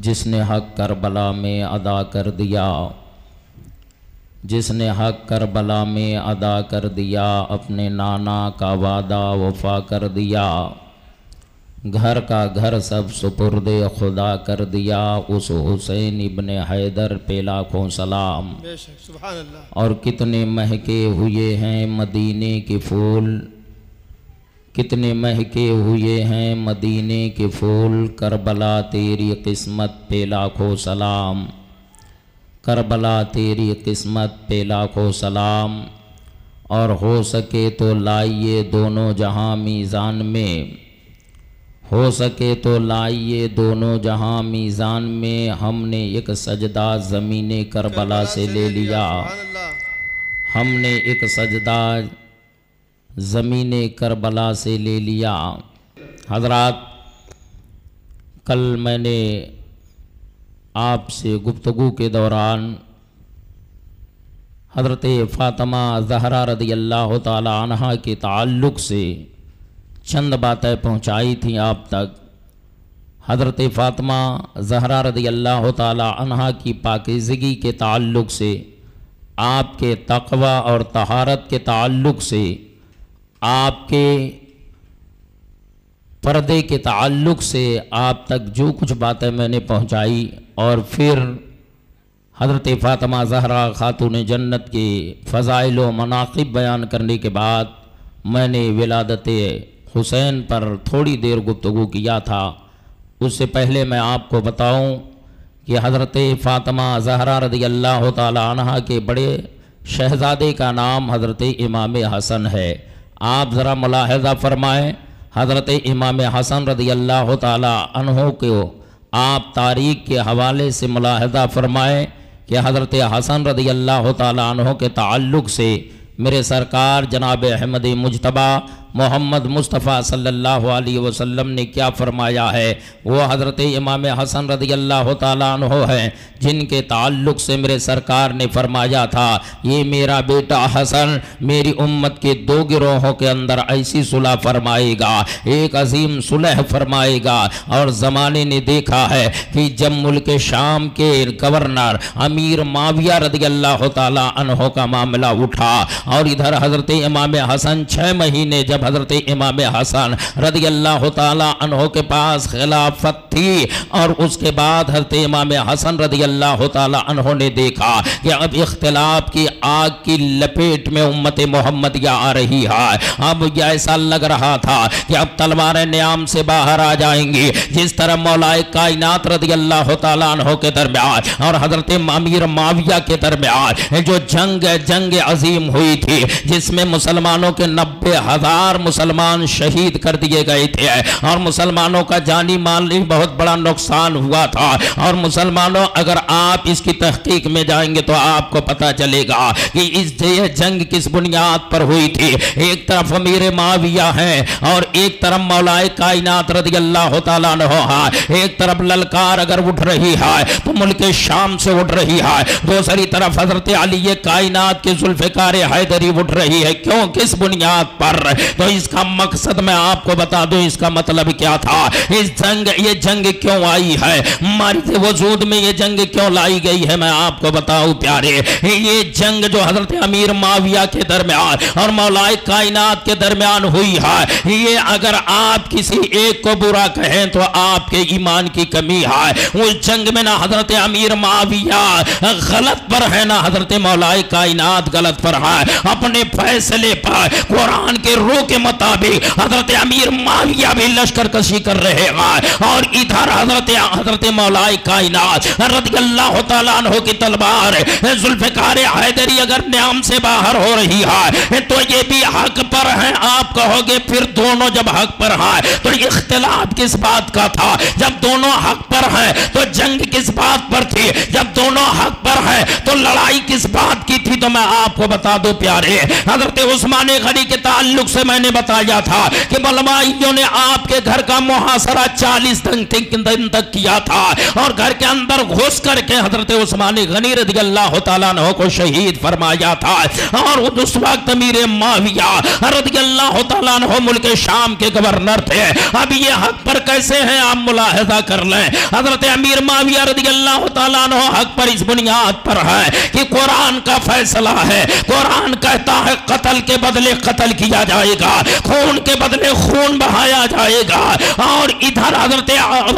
جس نے حق کربلا میں ادا کر دیا، جس نے حق کربلا میں ادا کر دیا، اپنے نانا کا وعدہ وفا کر دیا، گھر کا گھر سب سپرد خدا کر دیا، اس حسین ابن حیدر پہ لاکھوں سلام۔ بے شک، سبحان اللہ۔ اور کتنے مہکے ہوئے ہیں مدینے کے پھول، کتنے مہکے ہوئے ہیں مدینے کے پھول، کربلا تیری قسمت پہ لاکھوں سلام، کربلا تیری قسمت پہ لاکھوں سلام۔ اور ہو سکے تو لائیے دونوں جہاں میزان میں، ہو سکے تو لائیے دونوں جہاں میزان میں، ہم نے ایک سجدہ زمین کربلا سے لے لیا، سبحان اللہ۔ ہم نے ایک سجدہ زمین کربلا سے لے لیا۔ حضرات، کل میں نے آپ سے گفتگو کے دوران حضرت فاطمہ زہرا رضی اللہ تعالی عنہا کے تعلق سے چند باتیں پہنچائی تھیں آپ تک۔ حضرت فاطمہ زہرا رضی اللہ تعالی عنہا کی پاکیزگی کے تعلق سے، آپ کے تقوی اور طہارت کے تعلق سے، آپ کے پردے کے تعلق سے آپ تک جو کچھ باتیں میں نے پہنچائی، اور پھر حضرت فاطمہ زہرا خاتون جنت کے فضائل و مناقب بیان کرنے کے بعد میں نے ولادت حسین پر تھوڑی دیر گفتگو کیا تھا۔ اس سے پہلے میں آپ کو بتاؤں کہ حضرت فاطمہ زہرا رضی اللہ تعالی عنہا کے بڑے شہزادے کا نام حضرت امام حسن ہے۔ آپ ذرا ملاحظہ فرمائیں، حضرت امام حسن رضی اللہ تعالی عنہ کو آپ تاریخ کے حوالے سے ملاحظہ فرمائیں کہ حضرت حسن رضی اللہ تعالی عنہ کے تعلق سے میرے سرکار جناب احمد مجتبیٰ محمد مصطفیٰ صلی اللہ علیہ وسلم نے کیا فرمایا ہے۔ وہ حضرت امام حسن رضی اللہ تعالیٰ عنہ ہیں جن کے تعلق سے میرے سرکار نے فرمایا تھا، یہ میرا بیٹا حسن میری امت کے دو گروہوں کے اندر ایسی صلح فرمائے گا، ایک عظیم صلح فرمائے گا۔ اور زمانے نے دیکھا ہے کہ جب ملک شام کے گورنر امیر معاویہ رضی اللہ تعالیٰ عنہ کا معاملہ اٹھا، اور ادھر حضرت امام حسن 6 مہینے جب حضرت امام حسن رضی اللہ تعالیٰ عنہ کے پاس خلافت تھی، اور اس کے بعد حضرت امام حسن رضی اللہ تعالیٰ عنہ نے دیکھا کہ اب اختلاف کی آگ کی لپیٹ میں امت محمدیہ آ رہی ہے۔ اب ایسا لگ رہا تھا کہ اب تلواریں نیام سے باہر آ جائیں گی، جس طرح مولا کائنات رضی اللہ تعالیٰ عنہ کے درمیان اور حضرت امیر معاویہ کے درمیان جو جنگ عظیم ہوئی تھی، جس میں مسلمانوں کے 90,000 مسلمان شہید کر دیے گئے تھے، اور مسلمانوں کا جانی مالی بہت بڑا نقصان ہوا تھا۔ اور مسلمانوں، اگر آپ اس کی تحقیق میں جائیں گے تو آپ کو پتہ چلے گا کہ یہ جنگ کس بنیاد پر ہوئی تھی۔ ایک طرف امیر معاویہ ہیں اور ایک طرف مولا کائنات رضی اللہ تعالیٰ عنہ ہے۔ ایک طرف للکار اگر اٹھ رہی ہے تو ملک شام سے اٹھ رہی ہے، دوسری طرف حضرت علی کائنات کے ذوالفقار حیدری اٹھ رہی ہے۔ کیوں؟ کس بنیاد پر؟ تو اس کا مقصد میں آپ کو بتا دوں، اس کا مطلب کیا تھا، یہ جنگ کیوں آئی ہے، ہمارے وجود میں یہ جنگ کیوں لائی گئی ہے، میں آپ کو بتاؤں پیارے۔ یہ جنگ جو حضرت امیر معاویہ کے درمیان اور مولا کائنات کے درمیان ہوئی ہے، یہ اگر آپ کسی ایک کو برا کہیں تو آپ کے ایمان کی کمی ہے۔ اس جنگ میں نہ حضرت امیر معاویہ غلط پر ہے، نہ حضرت مولا کائنات غلط پر ہے۔ اپنے فیصلے پر قرآن کے روح کے مطابق حضرت امیر معاویہ بھی لشکر کشی کر رہے ہیں، اور ادھر حضرت مولا کائنات رضی اللہ تعالیٰ عنہ کی تلوار ذوالفقار حیدری اگر نیام سے باہر ہو رہی ہے تو یہ بھی حق پر ہیں۔ آپ کہو گے پھر دونوں جب حق پر ہیں تو اختلاف کس بات کا تھا؟ جب دونوں حق پر ہیں تو جنگ کس بات پر تھی؟ جب دونوں حق پر ہیں تو لڑائی کس بات کی تھی؟ تو تو میں آپ کو بتا دوں پیارے، حضرت عثمان غنی کے تعلق سے میں نے بتایا تھا کہ بلوائیوں نے آپ کے گھر کا محاصرہ 40 دن تک کیا تھا، اور گھر کے اندر گھس کر کے حضرت عثمان غنی رضی اللہ تعالیٰ عنہ کو شہید فرمایا تھا۔ اور اس وقت امیر معاویہ رضی اللہ تعالیٰ عنہ ملک شام کے گورنر تھے۔ اب یہ حق پر کیسے ہیں آپ ملاحظہ کر لیں۔ حضرت امیر معاویہ رضی اللہ تعالیٰ عنہ حق پر اس بنیاد پر ہے کہ قرآن کا فیصلہ ہے، قرآن کہتا ہے قتل کے بدلے قتل کیا جائے گا، خون کے بدلے خون بہایا جائے گا، اور ادھر حضرت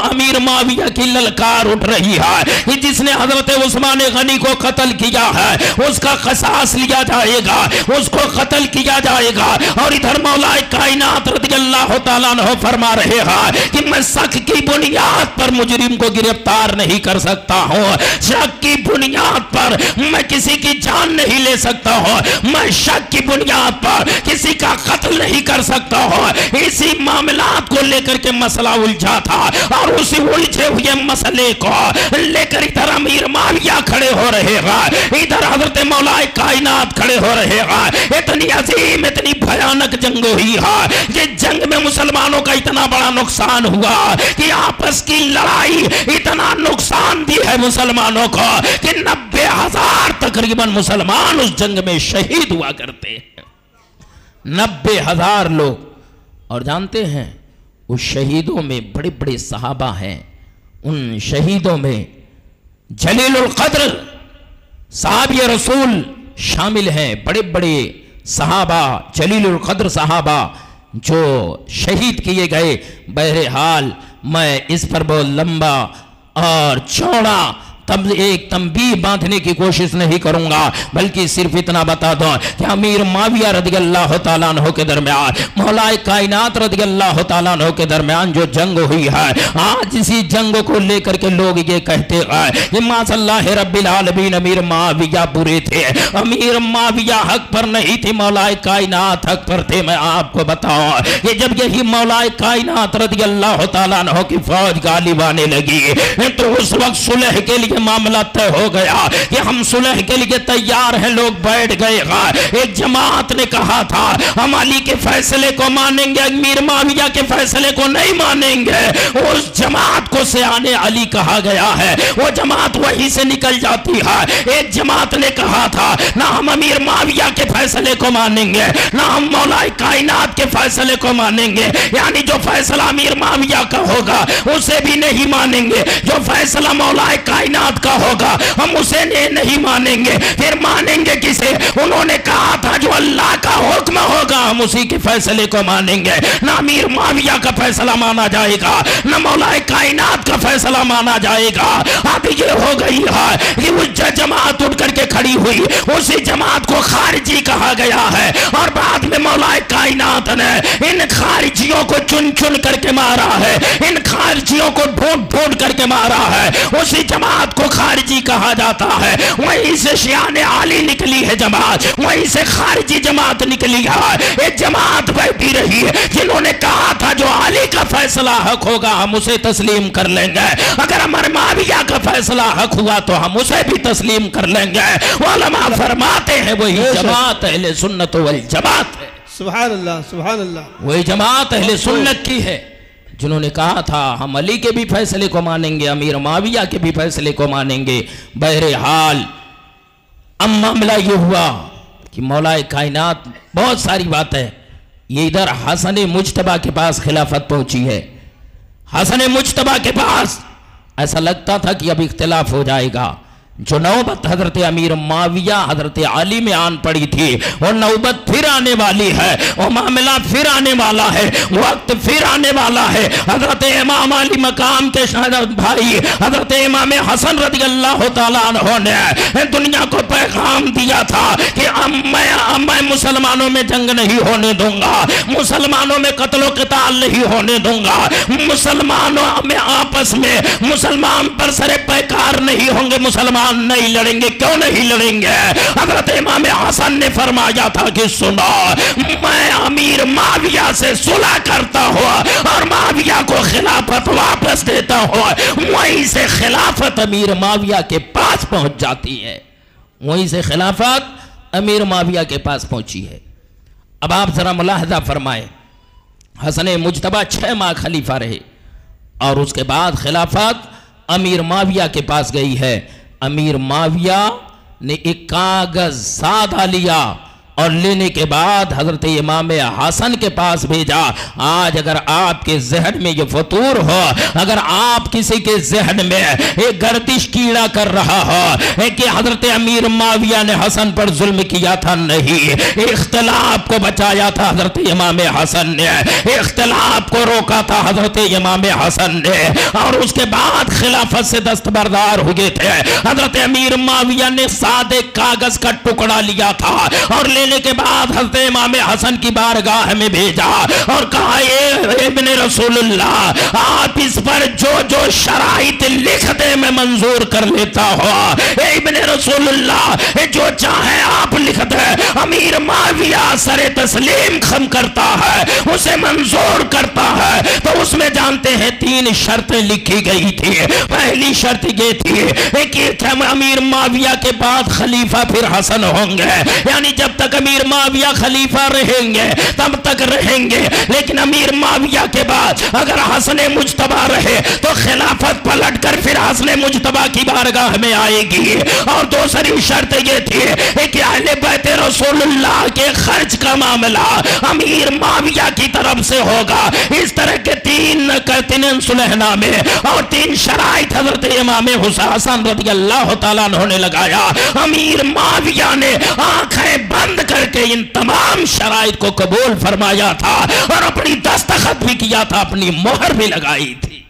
امیر معاویہ کی للکار اٹھ رہی ہے کہ جس نے حضرت عثمان غنی کو قتل کیا ہے اس کا قصاص لیا جائے گا، اس کو قتل کیا جائے گا۔ اور ادھر مولا کائنات رضی اللہ تعالیٰ عنہ فرما رہے ہیں کہ میں شک کی بنیاد پر مجرم کو گرفتار نہیں کر سکتا ہوں، شک کی بنیاد پر میں کسی کی جان نہیں لے سکتا ہوں، میں شک کی بنیاد پر کسی کا قتل نہیں کر سکتا ہوں۔ اسی معاملات کو لے کر کے مسئلہ الجھا تھا، اور اسی الجھے ہوئے مسئلے کو لے کر ادھر امیر معاویہ کھڑے ہو رہے ہیں، ادھر حضرت مولا کائنات کھڑے ہو رہے ہیں۔ اتنی عظیم اتنی بھیانک جنگ ہوئی ہے، یہ جنگ میں مسلمانوں کا اتنا بڑا نقصان ہوا کہ آپس کی لڑائی اتنا نقصان دی ہے مسلمانوں کو کہ 90,000 تقریباً مسلمان اس جنگ میں شہید ہوا کرتے ہیں، 90,000 لوگ۔ اور جانتے ہیں اس شہیدوں میں بڑے بڑے صحابہ ہیں، ان شہیدوں میں جلیل القدر صحابی رسول شامل ہیں، بڑے بڑے صحابہ جلیل القدر صحابہ جو شہید کیے گئے۔ بہرحال میں اس پر بہت لمبا اور چوڑا ایک تنبیہ باندھنے کی کوشش نہیں کروں گا، بلکہ صرف اتنا بتا دوں کہ امیر معاویہ رضی اللہ تعالیٰ عنہ کے درمیان مولا کائنات رضی اللہ تعالیٰ عنہ کے درمیان جو جنگ ہوئی ہے، آج اسی جنگ کو لے کر کے لوگ یہ کہتے ہیں کہ ماذ اللہ رب العالمین امیر معاویہ برے تھے، امیر معاویہ حق پر نہیں تھے، مولا کائنات حق پر تھے۔ میں آپ کو بتاؤں کہ جب یہی مولا کائنات رضی اللہ تعالیٰ عنہ کی فوج غالب آنے لگی تو اس وقت صلح کے لیے معاملہ طے ہو گیا کہ ہم صلح کے لیے تیار ہیں، لوگ بیٹھ گئے۔ ایک جماعت نے کہا تھا ہم علی کے فیصلے کو مانیں گے، امیر معاویہ کے فیصلے کو نہیں مانیں گے۔ اس جماعت کو سیانے علی کہا گیا ہے، وہ جماعت وہیں سے نکل جاتی ہے۔ ایک جماعت نے کہا تھا نہ ہم امیر معاویہ کے فیصلے کو مانیں گے، نہ ہم مولا کائنات کے فیصلے کو مانیں گے، یعنی جو فیصلہ امیر معاویہ کا ہوگا اسے بھی نہیں مانیں گے، جو فیصلہ مولا کائنات کا ہوگا ہم اسے نہیں مانیں گے۔ پھر مانیں گے کسے؟ انہوں نے کہا تھا جو اللہ کا حکم ہوگا ہم اسی کے فیصلے کو مانیں گے، نہ امیر معاویہ کا فیصلہ مانا جائے گا، نہ مولا کائنات کا فیصلہ مانا جائے گا۔ اب یہ ہو گئی ہے کہ وہ جماعت اٹھ کر کے کھڑی ہوئی، اسی جماعت کو خارجی کہا گیا ہے، اور بعد میں مولا کائنات نے ان خارجیوں کو چن چن کر کے مارا ہے، ان خارجیوں کو ڈھونڈ ڈھونڈ کر کے مارا ہے۔ اسی جماعت کو خارجی کہا جاتا ہے، وہیں سے شیعان علی نکلی ہے جماعت، وہیں سے خارجی جماعت نکلی ہے۔ ایک جماعت بیٹھی رہی ہے جنہوں نے کہا تھا جو علی کا فیصلہ حق ہوگا ہم اسے تسلیم کر لیں گے، اگر امیر معاویہ کا فیصلہ حق ہوا تو ہم اسے بھی تسلیم کر لیں گے۔ علماء فرماتے ہیں وہی جماعت اہل سنت والجماعت ہے۔ سبحان اللہ سبحان اللہ، وہی جماعت اہل سنت کی ہے جنہوں نے کہا تھا ہم علی کے بھی فیصلے کو مانیں گے، امیر معاویہ کے بھی فیصلے کو مانیں گے۔ بہرحال اب معاملہ یہ ہوا کہ مولا کائنات بہت ساری بات ہے، یہ ادھر حسن مجتبیٰ کے پاس خلافت پہنچی ہے۔ حسن مجتبیٰ کے پاس ایسا لگتا تھا کہ اب اختلاف ہو جائے گا، جو نوبت حضرت امیر معاویہ حضرت علی میں آن پڑی تھی وہ نوبت پھر آنے والی ہے، وہ معاملہ پھر آنے والا ہے، وقت پھر آنے والا ہے۔ حضرت امام علی مقام کے شہادت بھائی حضرت امام حسن رضی اللہ تعالیٰ عنہ نے دنیا کو پیغام دیا تھا کہ میں مسلمانوں میں جنگ نہیں ہونے دوں گا، مسلمانوں میں قتل و قتال نہیں ہونے دوں گا، مسلمانوں میں آپس میں مسلمان پر سر پیکار نہیں ہوں گے، مسلمان نہیں لڑیں گے۔ کیوں نہیں لڑیں گے؟ حضرت امام حسن نے فرمایا تھا کہ سنو میں امیر معاویہ سے صلح کرتا ہوا اور معاویہ کو خلافت واپس دیتا ہوا، وہیں سے خلافت امیر معاویہ کے پاس پہنچ جاتی ہے، وہیں سے خلافت امیر معاویہ کے پاس پہنچی ہے۔ اب آپ ذرا ملاحظہ فرمائیں، حسن مجتبیٰ 6 ماہ خلیفہ رہے اور اس کے بعد خلافت امیر معاویہ کے پاس گئی ہے۔ امیر معاویہ نے ایک کاغذ سادہ لیا اور لینے کے بعد حضرت امام حسن کے پاس بھیجا۔ آج اگر آپ کے ذہن میں یہ فطور ہو، اگر آپ کسی کے ذہن میں ایک گردش کیڑا کر رہا ہو کہ حضرت امیر معاویہ نے حسن پر ظلم کیا تھا، نہیں، اختلاف کو بچایا تھا حضرت امام حسن نے، اختلاف کو روکا تھا حضرت امام حسن نے، اور اس کے بعد خلافت سے دستبردار ہوئے تھے۔ حضرت امیر معاویہ نے سادے کاغذ کا ٹکڑا لیا تھا اور لینے کے بعد حضرت امام حسن کی بارگاہ میں بھیجا اور کہا، اے ابن رسول اللہ، آپ اس پر جو جو شرائط لکھ دے میں منظور کر لیتا ہوں۔ اے ابن رسول اللہ، جو چاہے آپ لکھ دے۔ امیر معاویہ سر تسلیم خم کرتا ہے، اسے منظور کرتا ہے۔ تو اس میں جانتے ہیں 3 شرطیں لکھی گئی تھی۔ پہلی شرط یہ تھی کہ امیر معاویہ کے بعد خلیفہ پھر حسن ہوں گے، یعنی جب تک امیر معاویہ خلیفہ رہیں گے تب تک رہیں گے، لیکن امیر معاویہ کے بعد اگر حسن مجتبیٰ رہے تو خلافت پلٹ کر پھر حسن مجتبیٰ کی بارگاہ میں آئے گی۔ اور دوسری شرط یہ تھی کہ اہل بیت رسول اللہ کے خرچ کا معاملہ امیر معاویہ کی طرف سے ہوگا۔ اس طرح کے 3 صلحنامے اور 3 شرائط حضرت امام حسن رضی اللہ تعالیٰ عنہ نے لگایا۔ امیر معاویہ نے آنکھیں بند کر کے ان تمام شرائط کو قبول فرمایا تھا اور اپنی دستخط بھی کیا تھا، اپنی مہر بھی لگائی تھی۔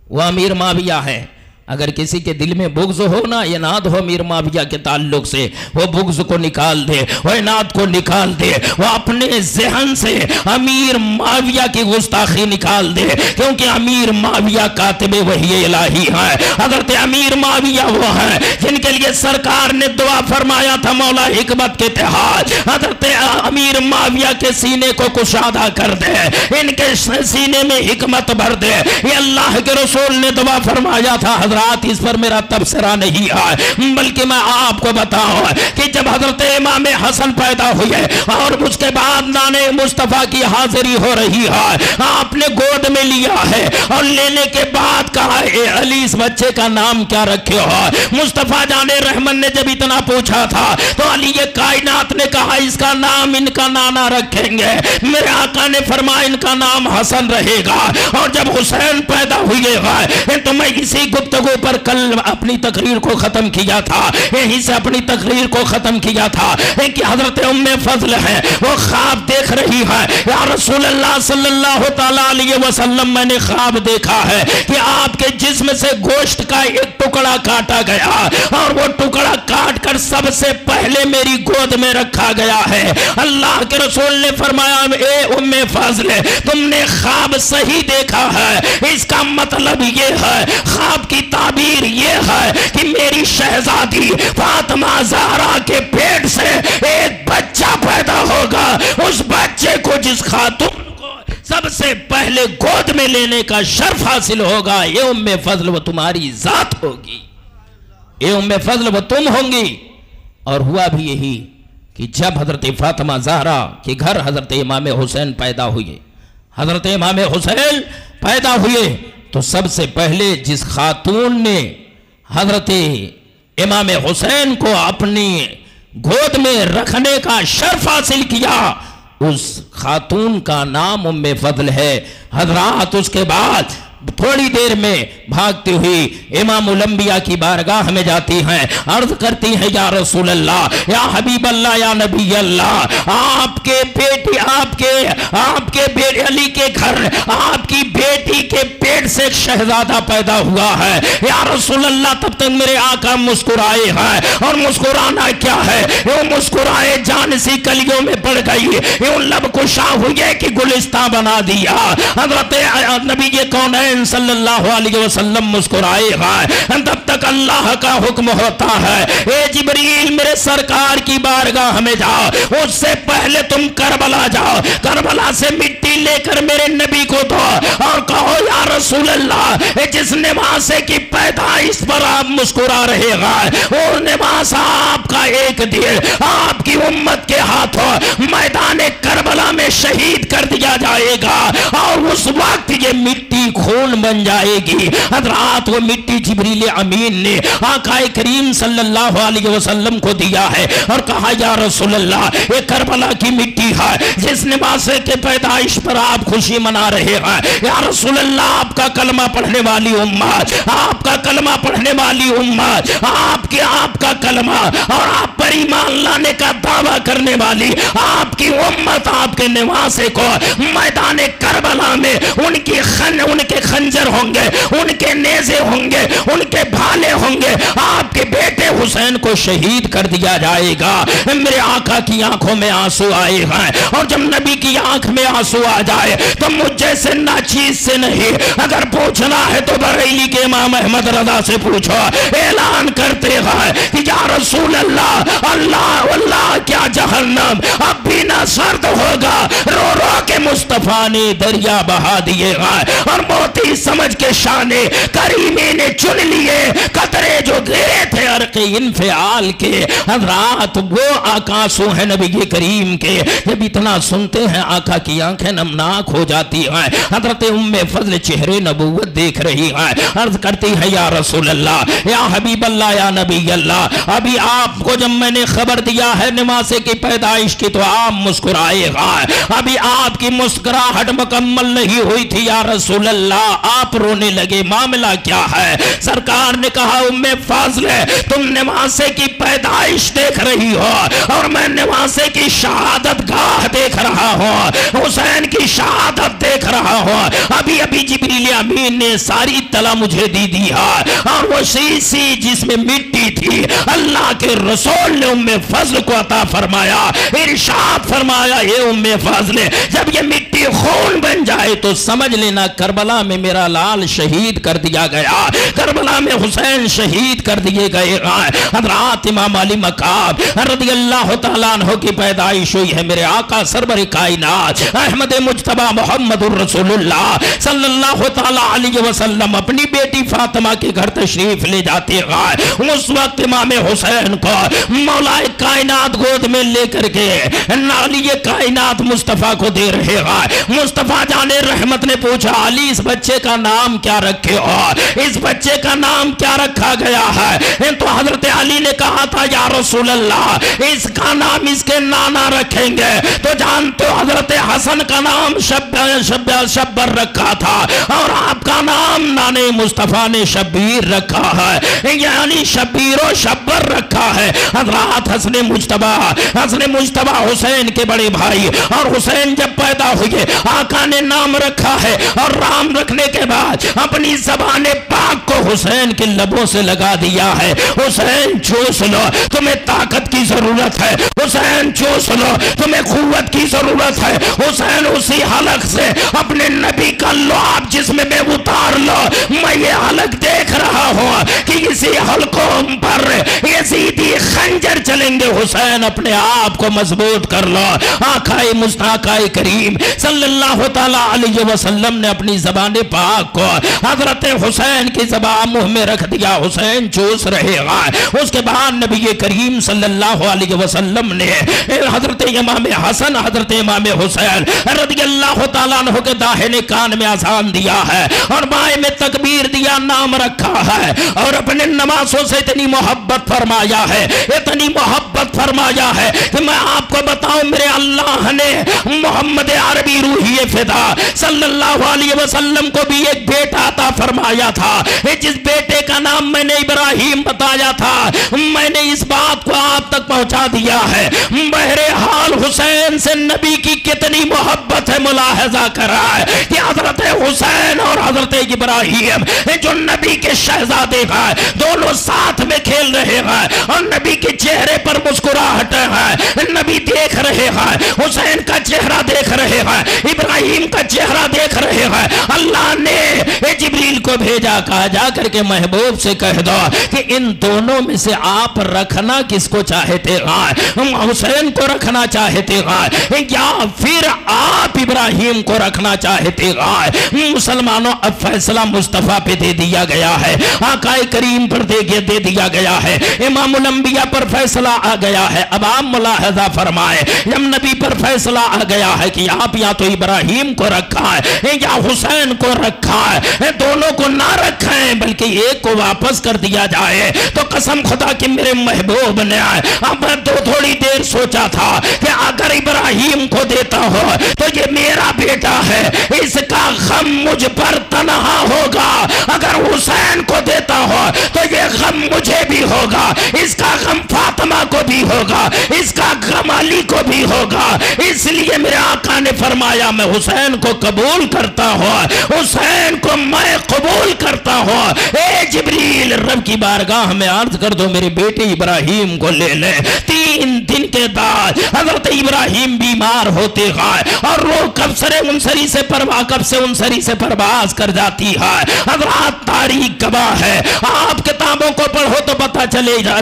وہ امیر معاویہ ہے۔ اگر کسی کے دل میں بغض ہو نا، اناد ہو امیر معاویہ کے تعلق سے، وہ بغض کو نکال دے، وہ اناد کو نکال دے، وہ اپنے ذہن سے امیر معاویہ کی گستاخی نکال دے، کیونکہ امیر معاویہ کاتب وحی الہی ہے۔ حضرت امیر معاویہ وہ ہیں جن کے لیے سرکار نے دعا فرمایا تھا، مولا حکمت کے تحت حضرت امیر معاویہ کے سینے کو کشادہ کر دے، ان کے سینے میں حکمت بھر دے۔ یہ اللہ کے رسول نے دعا فرمایا تھا۔ حضرات اس پر میرا تبصرہ نہیں ہے، بلکہ میں آپ کو بتاؤں کہ جب حضرت امام حسن پیدا ہوئے اور اس کے بعد نانے مصطفیٰ کی حاضری ہو رہی ہے، آپ نے گود میں لیا ہے اور لینے کے بعد کہا، اے علی اس بچے کا نام کیا رکھے ہو؟ مصطفیٰ جان رحمن نے جب اتنا پوچھا تھا تو علی کائنات نے کہا، اس کا نام ان کا نانا رکھیں گے۔ میرے آقا نے فرمایا ان کا نام حسن رہے گا۔ اور جب حسین پیدا ہوئے گا تو میں اسی گفتگو پر کل اپنی تقریر کو ختم کیا تھا، یہیں سے اپنی تقریر کو ختم کیا تھا کہ حضرت ام فضل ہے، وہ خواب دیکھ رہی ہے، یا رسول اللہ صلی اللہ تعالیٰ علیہ وسلم، میں نے خواب دیکھا ہے کہ آپ کے جسم سے گوشت کا ایک ٹکڑا کاٹا گیا اور وہ ٹکڑا کاٹ کر سب سے پہلے میری گود میں رکھا گیا ہے۔ اللہ کے رسول نے فرمایا، اے ام فضل، تم نے خواب صحیح دیکھا ہے، اس کا مطلب یہ ہے، خواب کی تعبیر یہ ہے کہ میری شہزادی فاطمہ زہرا کے پیٹ سے ایک بچہ پیدا ہوگا، اس بچے کو جس خاتون کو سب سے پہلے گود میں لینے کا شرف حاصل ہوگا، یہ ام فضل وہ تمہاری ذات ہوگی، یہ ام فضل وہ تم ہوں گی۔ اور ہوا بھی یہی کہ جب حضرت فاطمہ زہرا کے گھر حضرت امام حسین پیدا ہوئے، حضرت امام حسین پیدا ہوئے تو سب سے پہلے جس خاتون نے حضرت امام حسین کو اپنی گود میں رکھنے کا شرف حاصل کیا، اس خاتون کا نام ام فضل ہے۔ حضرات اس کے بعد تھوڑی دیر میں بھاگتی ہوئی امام الانبیاء کی بارگاہ میں جاتی ہیں، عرض کرتی ہیں، یا رسول اللہ، یا حبیب اللہ، یا نبی اللہ، آپ کے بیٹی، آپ کے بیٹے علی کے گھر آپ کی بیٹی کے پیٹ سے ایک شہزادہ پیدا ہوا ہے، یا رسول اللہ۔ تب تک میرے آقا مسکرائے ہیں، اور مسکرانا کیا ہے، وہ مسکرائے جان سی کلیوں میں پڑ گئی، یہ لب کشا ہوئے کہ گلستہ بنا دیا۔ حضرت نبی کونین صلی اللہ علیہ وسلم مسکرائے گا، تب تک اللہ کا حکم ہوتا ہے، اے جبریل میرے سرکار کی بارگاہ میں جاؤ، اس سے پہلے تم کربلا جاؤ، کربلا سے مٹی لے کر میرے نبی کو دو اور کہو، یا رسول اللہ، جس نواسے کی پیدائش پر آپ مسکرا رہے گا، اور نماز آپ کا ایک دن آپ کی امت کے ہاتھوں میدان کربلا میں شہید کر دیا جائے گا، اور اس وقت یہ مٹی خون بن جائے گی۔ حضرات وہ مٹی جبریل امین نے آقا کریم صلی اللہ علیہ وسلم کو دیا ہے اور کہا یا رسول اللہ یہ کربلا کی مٹی ہے جس نواسے کے پیدائش پر آپ خوشی منا رہے ہیں، یا رسول اللہ آپ کا کلمہ پڑھنے والی امت، آپ کا کلمہ پڑھنے والی امت، آپ کا کلمہ اور آپ پر ایمان لانے کا دعویٰ کرنے والی آپ کی امت، آپ کے نواسے کو میدان کربلا میں ان کے خنجر ہوں گے، ان کے نیزے ہوں گے، ان کے بھالے ہوں گے، آپ کے بیٹے حسین کو شہید کر دیا جائے گا۔ میرے آقا کی آنکھوں میں آنسو آئے ہیں، اور جب نبی کی آنکھ میں آنسو آ جائے تو مجھ جیسے ناچیز سے نہیں، اگر پوچھنا ہے تو بریلی کے امام احمد رضا سے پوچھو، اعلان کرتے ہیں کہ یا رسول اللہ، اللہ کیا جہنم اب بھی نہ سرد ہوگا، رو رو کے مصطفیٰ نے دریا بہا دیے گا، اور موتی سمجھ کے شان کریمی نے چن لیے قطرے جو گرے تھے عرق انفعال کے۔ حضرات وہ آنسو ہیں نبی کریم کے، جب اتنا سنتے ہیں آقا کی آنکھیں نمناک ہو جاتی ہیں۔ حضرت ام فضل چہرے نبوت دیکھ رہی ہیں، عرض کرتی ہے یا رسول اللہ، یا حبیب اللہ، یا نبی اللہ، ابھی آپ کو جب میں نے خبر دیا ہے نواسے کی پیدائش کی تو آپ مسکرائے گا، ابھی آپ کی مسکراہٹ مکمل نہیں ہوئی تھی یا رسول اللہ، آپ رونے لگے، معاملہ کیا ہے؟ سرکار نے کہا ام فضل تم نواسے کی پیدائش دیکھ رہی ہو اور میں نواسے کی شہادت گاہ دیکھ رہا ہوں، حسین کی شہادت دیکھ رہا ہوں، ابھی جبریل امین نے ساری اطلاع مجھے دی ہے، اور وہ شیشی جس میں مٹی تھی اللہ کے رسول نے ام فضل کو عطا فرمایا، ارشاد فرمایا اے ام فضل جب یہ مٹی خون بن جائے تو سمجھ لینا کربلا میں میرا لال شہید کر دیا گیا، کربلا میں حسین شہید کر دیے گئے۔ حضرات امام علی مقام رضی اللہ تعالیٰ عنہ کی پیدائش ہوئی ہے، میرے آقا سرور کائنات احمد مجتبی محمد الرسول اللہ صلی اللہ تعالیٰ علیہ وسلم اپنی بیٹی فاطمہ کے گھر تشریف لے جاتے ہیں، اس وقت امام حسین کو مولا کائنات گود میں لے کر کے علی کائنات مصطفیٰ کو دے رہے ہیں۔ مصطفیٰ جان رحمت نے پوچھا علی اس بچے کا نام کیا رکھے ہو، اس بچے کا نام کیا رکھا گیا ہے؟ تو حضرت علی نے کہا تھا یا رسول اللہ اس کا نام اس کے نانا رکھیں گے، تو جانتے ہو حضرت حسن کا نام شبر رکھا تھا، اور آپ کا نام نانے مصطفیٰ نے شبیر رکھا ہے، یعنی شبیر و شبر رکھا ہے۔ حضرات حسن مجتبی حسین کے بڑے بھائی، اور حسین جب پیدا ہوئے آقا نے نام رکھا ہے، اور نام رکھنے کے بعد اپنی زبان پاک کو حسین کے لبوں سے لگا دیا ہے، حسین چوس لو تمہیں طاقت کی ضرورت ہے، حسین چوس لو تمہیں قوت کی ضرورت ہے، حسین اسی حلق سے اپنے نبی کا لعاب جسم میں اتار لو، میں یہ حلق دیکھ رہا ہوں کہ اسی حلقوں پر یزیدی خنجر چلیں گے، حسین اپنے آپ کو مضبوط کر لو۔ آقا کریم صلی اللہ تعالیٰ علیہ وسلم نے اپنی زبان پاک کو حضرت حسین کی زبان منہ میں رکھ دیا، حسین چوس رہے گا۔ اس کے بعد نبی کریم صلی اللہ علیہ وسلم نے حضرت امام حسن حضرت امام حسین رضی اللہ تعالیٰ عنہ کے داہنے کان میں اذان دیا ہے اور بائیں میں تکبیر دیا، نام رکھا ہے، اور اپنے نمازوں سے اتنی محبت فرمایا ہے، اتنی محبت فرمایا ہے کہ میں آپ کو بتاؤں میرے اللہ نے محمد عربی روحی فدا صلی اللہ علیہ وسلم کو بھی ایک بیٹا عطا فرمایا تھا، جس بیٹے کا نام میں نے ابراہیم بتایا تھا، میں نے اس بات کو آپ تک پہنچا دیا ہے۔ بہرحال حسین سے نبی کی کتنی محبت ہے ملاحظہ کرا ہے کہ حضرت حسین اور حضرت ابراہیم جو نبی کے شہزادے ہیں دونوں ساتھ میں کھیل رہے ہیں، اور نبی کے چہرے پر مسکراہٹ ہے، نبی دیکھ رہے ہیں، حسین کا چہرہ دیکھ رہے ہیں، ابراہیم کا چہرہ دیکھ رہے ہیں۔ اللہ نے جبریل کو کو بھیجا, کہا جا کر کے محبوب سے کہہ دو کہ ان دونوں میں سے آپ رکھنا کس کو چاہتے ہیں, حسین کو رکھنا چاہتے ہیں یا پھر آپ ابراہیم کو رکھنا چاہتے ہیں. مسلمانوں اب فیصلہ مصطفیٰ پہ دے دیا گیا ہے, آقا کریم پر دے دیا گیا ہے, امام الانبیاء پر فیصلہ آ گیا ہے. اب آپ ملاحظہ فرمائے, جب نبی پر فیصلہ آ گیا ہے کہ آپ یا تو ابراہیم کو رکھا ہے یا حسین کو رکھا ہے, دونوں کو نہ رکھیں بلکہ ایک کو واپس کر دیا جائے, تو قسم خدا کہ میرے محبوب نے اب تھوڑی دیر سوچا تھا کہ اگر ابراہیم کو دیتا ہو تو یہ میرا بیٹا ہے, اس کا غم مجھ پر تنہا ہوگا, اگر حسین کو دیتا ہو تو یہ غم مجھے بھی ہوگا, اس کا غم فاطمہ کو بھی ہوگا, اس کا غم علی کو بھی ہوگا. اس لیے میرے آقا نے فرمایا میں حسین کو قبول کرتا ہوں, حسین کو میں قبول کرتا ہوں. اے جبریل رب کی بارگاہ میں عرض کر دو میرے بیٹے ابراہیم کو لے لے. 3 دن کے بعد حضرت ابراہیم بیمار ہوتے ہیں اور روح کب سے انصری سے پرواز کر جاتی ہے. حضرات تاریخ گواہ ہے, آپ کتابوں کو پڑھو تو پتہ چلے گا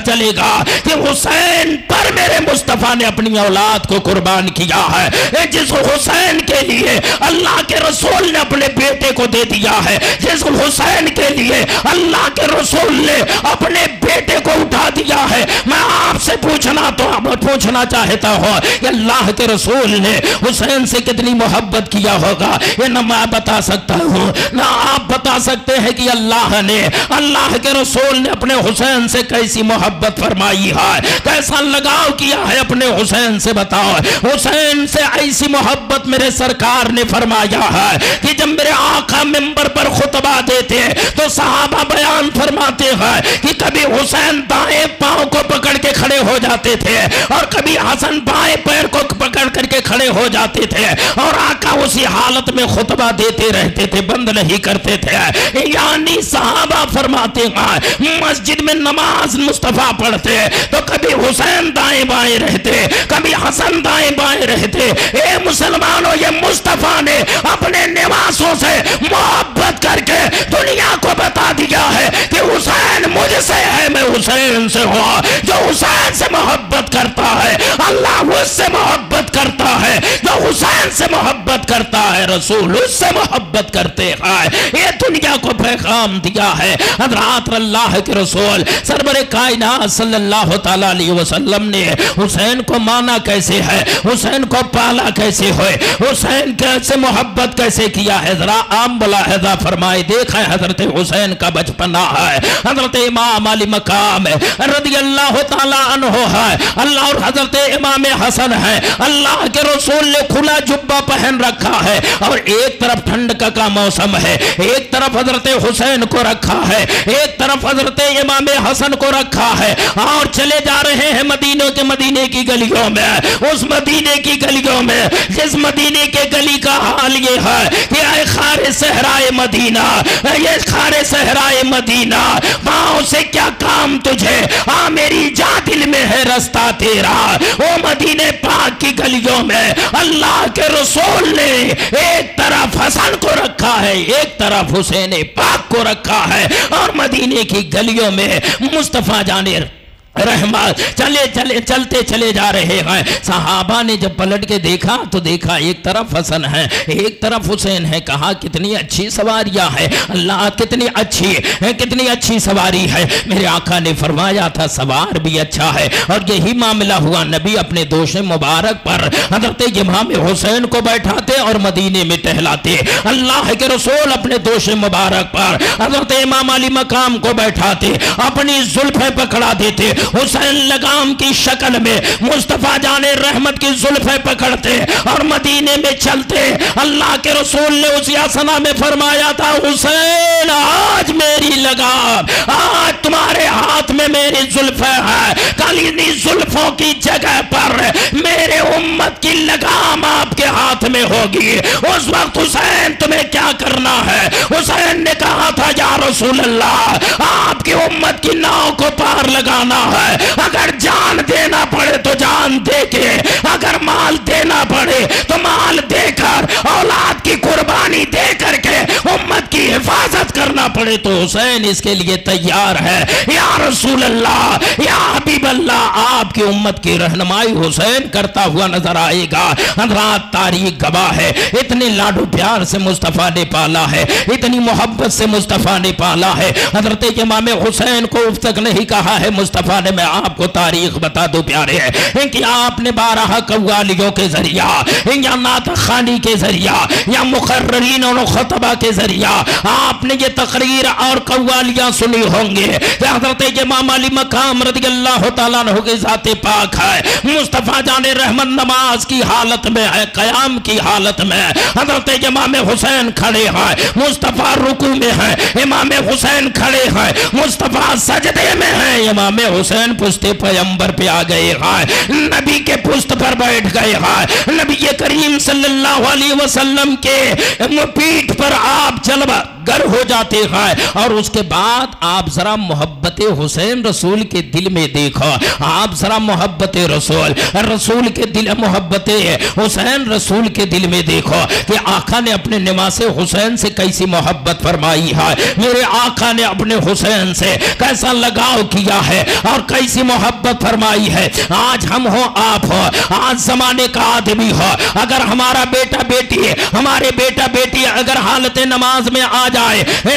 کہ حسین پر میرے مصطفیٰ نے اپنی اولاد کو قربان کیا ہے. جس حسین کے لیے اللہ کے رسول نے اپنے بیٹے کو دے دیا ہے, جس حسین کے لیے اللہ کے رسول نے اپنے بیٹے کو اٹھا دیا ہے. میں آپ سے پوچھنا چاہتا ہوں کہ اللہ کے رسول نے حسین سے کتنی محبت کیا ہوگا, یہ نہ میں بتا سکتا ہوں نہ آپ بتا سکتے ہیں کہ اللہ کے رسول نے اپنے حسین سے کیسی محبت فرمائی ہے, کیسا لگاؤ کیا ہے اپنے حسین سے. بتاؤ, حسین سے ایسی محبت میرے سرکار نے فرمایا ہے کہ جب میرے آقا منبر پر خطبہ دیتے تو صحابہ بیان فرماتے ہیں کہ کبھی حسین دائیں پاؤں کو پکڑ کے کھڑے ہو جاتے تھے اور کبھی حسن بائیں پیر کو پکڑ کر کے کھڑے ہو جاتے تھے, اور آقا اسی حالت میں خطبہ دیتے رہتے تھے, بند نہیں کرتے تھے. یعنی صحابہ فرماتے ہیں مسجد میں نماز مصطفیٰ پڑھتے تو کبھی حسین دائیں بائیں رہتے, کبھی حسن دائیں بائیں رہتے. اے مسلمانوں, یہ مصطفیٰ نے اپنے نواسوں سے محبت کر کے دنیا کو بتا دیا ہے کہ حسین مجھ سے ہے, میں حسین سے ہوں. جو حسین سے محبت کرتا ہے اللہ اس سے محبت کرتا ہے, جو حسین سے محبت کرتا ہے رسول اس سے محبت کرتے ہیں. یہ دنیا کو پیغام دیا ہے حضرات اللہ کے رسول سرور کائنات صلی اللہ تعالیٰ علیہ وسلم نے حسین کو مانا کیسے ہے, حسین کو پالا کیسے ہوئے, حسین سے محبت کیسے کیا ہے. ذرا عام ملاحظہ فرمائے, دیکھیں حضرت حسین کا بچپنا ہے, حضرت امام علی مقام رضی اللہ تعالیٰ عنہ ہے, اللہ اور حضرت امام حسن ہے. اللہ کے رسول نے کھلا جبہ پہن رکھا ہے اور ایک طرف ٹھنڈ کا موسم ہے, ایک طرف حضرت حسین کو رکھا ہے, ایک طرف حضرت امام حسن کو رکھا ہے, اور چلے جا رہے ہیں مدینے کی گلیوں میں. اس مدینے کی گلیوں میں جس مدینے کے گلی کا حال یہ ہے کہ اے خار صحرائے مدینہ, یہ خار صحرائے مدینہ, پاؤں سے کیا کام تجھے, میری جا دل میں ہے رستہ تیرا. وہ مدینے پاک کی گلیوں میں اللہ کے رسول نے ایک طرف حسن کو رکھا ہے, ایک طرف حسین پاک کو رکھا ہے, اور مدینے کی گلیوں میں مصطفیٰ جانے رحمت چلتے چلے جا رہے ہیں. صحابہ نے جب پلٹ کے دیکھا تو دیکھا ایک طرف حسن ہے, ایک طرف حسین ہے. کہا کتنی اچھی سواریاں ہے, اللہ کتنی اچھی سواری ہے. میرے آقا نے فرمایا تھا سوار بھی اچھا ہے, اور یہی معاملہ ہوا. نبی اپنے دوش مبارک پر حضرت امام حسین کو بیٹھاتے اور مدینے میں ٹہلاتے. اللہ کے رسول اپنے دوش مبارک پر حضرت امام علی مقام کو بیٹھاتے, اپنی زلفیں پکڑا دیتے. حسین لگام کی شکل میں مصطفیٰ جان رحمت کی زلفیں پکڑتے اور مدینے میں چلتے. اللہ کے رسول نے اسی آسنا میں فرمایا تھا حسین آج میری لگام, آج تمہارے ہاتھ میں میری زلفیں ہیں, کل انہی زلفوں کی جگہ پر میرے امت کی لگام آپ کے ہاتھ میں ہوگی. اس وقت حسین تمہیں کیا کرنا ہے؟ حسین نے کہا تھا یا رسول اللہ آپ کی امت کی ناؤ کو پار لگانا ہے, اگر جان دینا پڑے تو جان دے کے, اگر مال دینا پڑے تو مال دے کر, اولاد کی قربانی دے کر کے امت کی حفاظت کرنا کرنا پڑے تو حسین اس کے لیے تیار ہے۔ یا رسول اللہ، یا حبیب اللہ، آپ کی امت کی رہنمائی حسین کرتا ہوا نظر آئے گا۔ حضرات تاریخ گواہ ہے، اتنے لاڈو پیار سے مصطفیٰ نے پالا ہے، اتنی محبت سے مصطفیٰ نے پالا ہے۔ حضرت امام حسین کو اب تک نہیں کہا ہے مصطفیٰ نے، میں آپ کو تاریخ بتا دو پیارے ہیں کہ آپ نے 12 قوالیوں کے ذریعہ یا نعت خوانی کے ذریعہ یا مقررین اور خطبہ کے ذریعہ آپ نے یہ تقریر اور قوالیاں سنی ہوں گے۔ حضرت امام علی مقام رضی اللہ تعالیٰ عنہ کی ذات پاک ہے، مصطفیٰ جان رحمت نماز کی حالت میں ہے، قیام کی حالت میں حضرت امام حسین کھڑے ہیں، مصطفیٰ رکوع میں ہیں، امام حسین کھڑے ہیں، مصطفیٰ سجدے میں ہیں، امام حسین پشت پیغمبر پہ آ گئے ہیں، نبی کے پشت پر بیٹھ گئے ہیں، نبی کریم صلی اللہ علیہ وسلم کے پیٹھ پر آپ جلوہ گر ہو جاتے ہیں۔ اور اس کے بعد آپ ذرا محبت حسین رسول کے دل میں دیکھو، آپ ذرا محبت رسول کے دل، محبت حسین رسول کے دل میں دیکھو کہ آقا نے اپنے نواز حسین سے کیسی محبت فرمائی ہے، میرے آقا نے اپنے حسین سے کیسا لگاؤ کیا ہے اور کیسی محبت فرمائی ہے۔ آج ہم ہو، آپ ہو، آج زمانے کا آدمی ہو، اگر ہمارا بیٹا بیٹی، ہمارے بیٹا بیٹی اگر حالت نماز میں آ جائے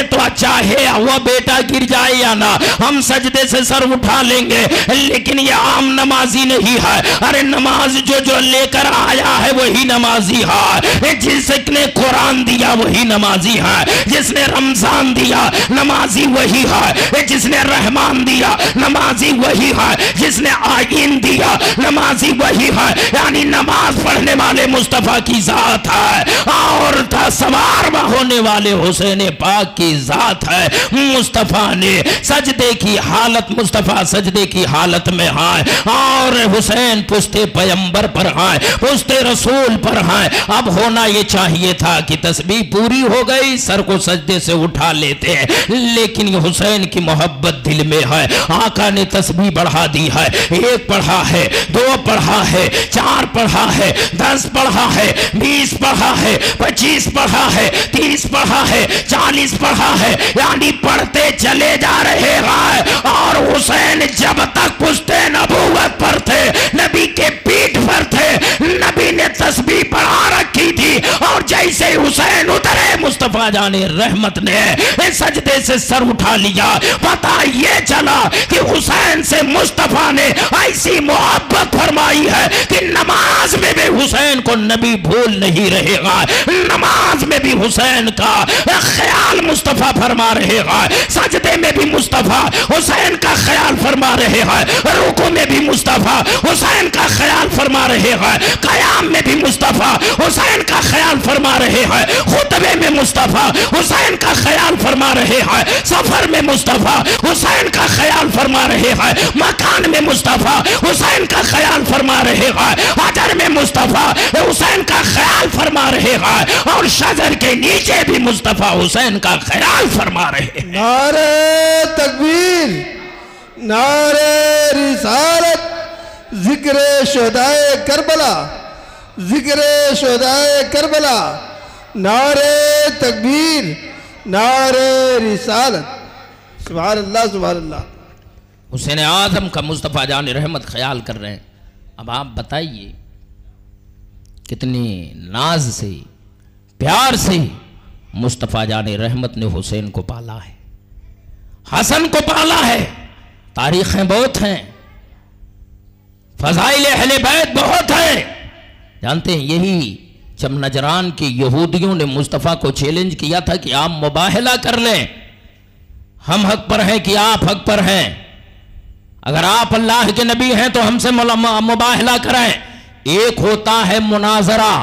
تو چاہے وہ بیٹا گر جائے یا نہ، ہم سجدے سے سر اٹھا لیں گے، لیکن یہ عام نمازی نہیں ہے۔ ارے نماز جو لے کر آیا ہے وہی نمازی ہے، جس نے قرآن دیا وہی نمازی ہے، جس نے رمضان دیا نمازی وہی ہے، جس نے رحمان دیا نمازی وہی ہے، جس نے آئین دیا نمازی وہی ہے۔ یعنی نماز پڑھنے والے مصطفیٰ کی ذات ہے اور سوار ہونے والے حسین پاک کی ذات ہے۔ مصطفیٰ نے سجدے کی حالت، مصطفیٰ سجدے کی حالت میں ہیں اور حسین پشت پیغمبر پر ہیں، پشت رسول پر ہیں۔ اب ہونا یہ چاہیے تھا کہ تسبیح پوری ہو گئی، سر کو سجدے سے اٹھا لیتے ہیں، لیکن حسین کی محبت دل میں ہے۔ آقا نے تسبیح بڑھا دی ہے، 1 پڑھا ہے، 2 پڑھا ہے، 4 پڑھا ہے، 10 پڑھا ہے، 20 پڑھا ہے، 25 پڑھا ہے، 30 پڑھا ہے، 40 پڑھا ہے، یعنی پڑھتے چلے جا رہے ہیں۔ اور حسین جب تک پشت نبوت پر تھے، نبی کے پیٹھ پر تھے، نبی نے تسبیح پڑھا رکھی تھی، اور جیسے حسین اترے مصطفیٰ جان رحمت نے سجدے سے سر اٹھا لیا۔ پتہ یہ چلا کہ حسین سے مصطفیٰ نے ایسی محبت فرمائی ہے کہ نماز میں بھی حسین کو نبی بھول نہیں رہے گا، نماز میں بھی حسین کا خیال مصطفیٰ فرما رہے گا، سجدے میں بھی مصطفیٰ حسین کا خیال فرما رہے ہیں، رکوع میں بھی مصطفیٰ حسین کا خیال فرما رہے ہیں، قیام میں بھی مصطفیٰ حسین کا خیال فرما رہے ہیں، خطبے میں مصطفیٰ حسین کا خیال فرما رہے ہیں، سفر میں مصطفیٰ حسین کا خیال فرما رہے ہیں، مکان میں مصطفیٰ حسین کا خیال فرما رہے ہیں، حجر میں مصطفیٰ حسین کا خیال فرما رہے ہیں، اور شجر کے نیچے بھی مصطفیٰ حسین کا خیال فرما رہے ہیں۔ نعرہ تکبیر، نعرہ رسالت، ذکر شہدائے کربلا، ذکر شہدائے کربلا، نعرہ تکبیر، نعرہ رسالت۔ سبحان اللہ، سبحان اللہ۔ حسین اعظم کا مصطفیٰ جان رحمت خیال کر رہے ہیں۔ اب آپ بتائیے کتنی ناز سے، پیار سے مصطفیٰ جان رحمت نے حسین کو پالا ہے، حسن کو پالا ہے۔ تاریخیں بہت ہیں، فضائل اہل بیت بہت ہیں۔ جانتے ہیں یہی جب نجران کی یہودیوں نے مصطفیٰ کو چیلنج کیا تھا کہ آپ مباہلہ کر لیں، ہم حق پر ہیں کہ آپ حق پر ہیں، اگر آپ اللہ کے نبی ہیں تو ہم سے مباہلہ کریں۔ ایک ہوتا ہے مناظرہ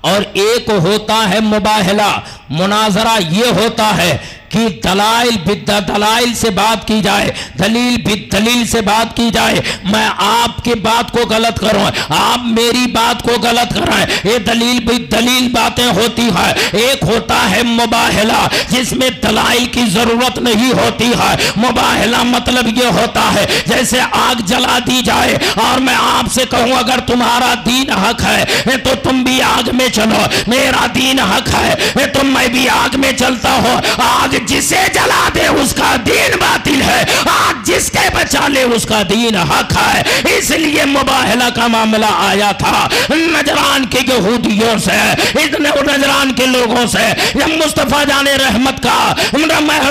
اور ایک ہوتا ہے مباہلہ۔ مناظرہ یہ ہوتا ہے کہ دلائل سے بات کی جائے، دلیل سے بات کی جائے، میں آپ کی بات کو غلط کروں، آپ میری بات کو غلط کریں، یہ دلیل باتیں ہوتی ہیں۔ ایک ہوتا ہے مباہلہ جس میں دلائل کی ضرورت نہیں ہوتی ہے۔ مباہلہ مطلب یہ ہوتا ہے جیسے آگ جلا دی جائے اور میں آپ سے کہوں اگر تمہارا دین حق ہے تو تم بھی آگ میں چلو، میرا دین حق ہے تو میں بھی آگ میں چلتا ہوں، آگ جسے جلا دے اس کا دین باطل ہے، آگ جس کے بچا لے اس کا دین حق ہے۔ اس لیے مباہلہ کا معاملہ آیا تھا نجران کے یہودیوں سے، نجران کے لوگوں سے۔ جب مصطفیٰ جان رحمت کا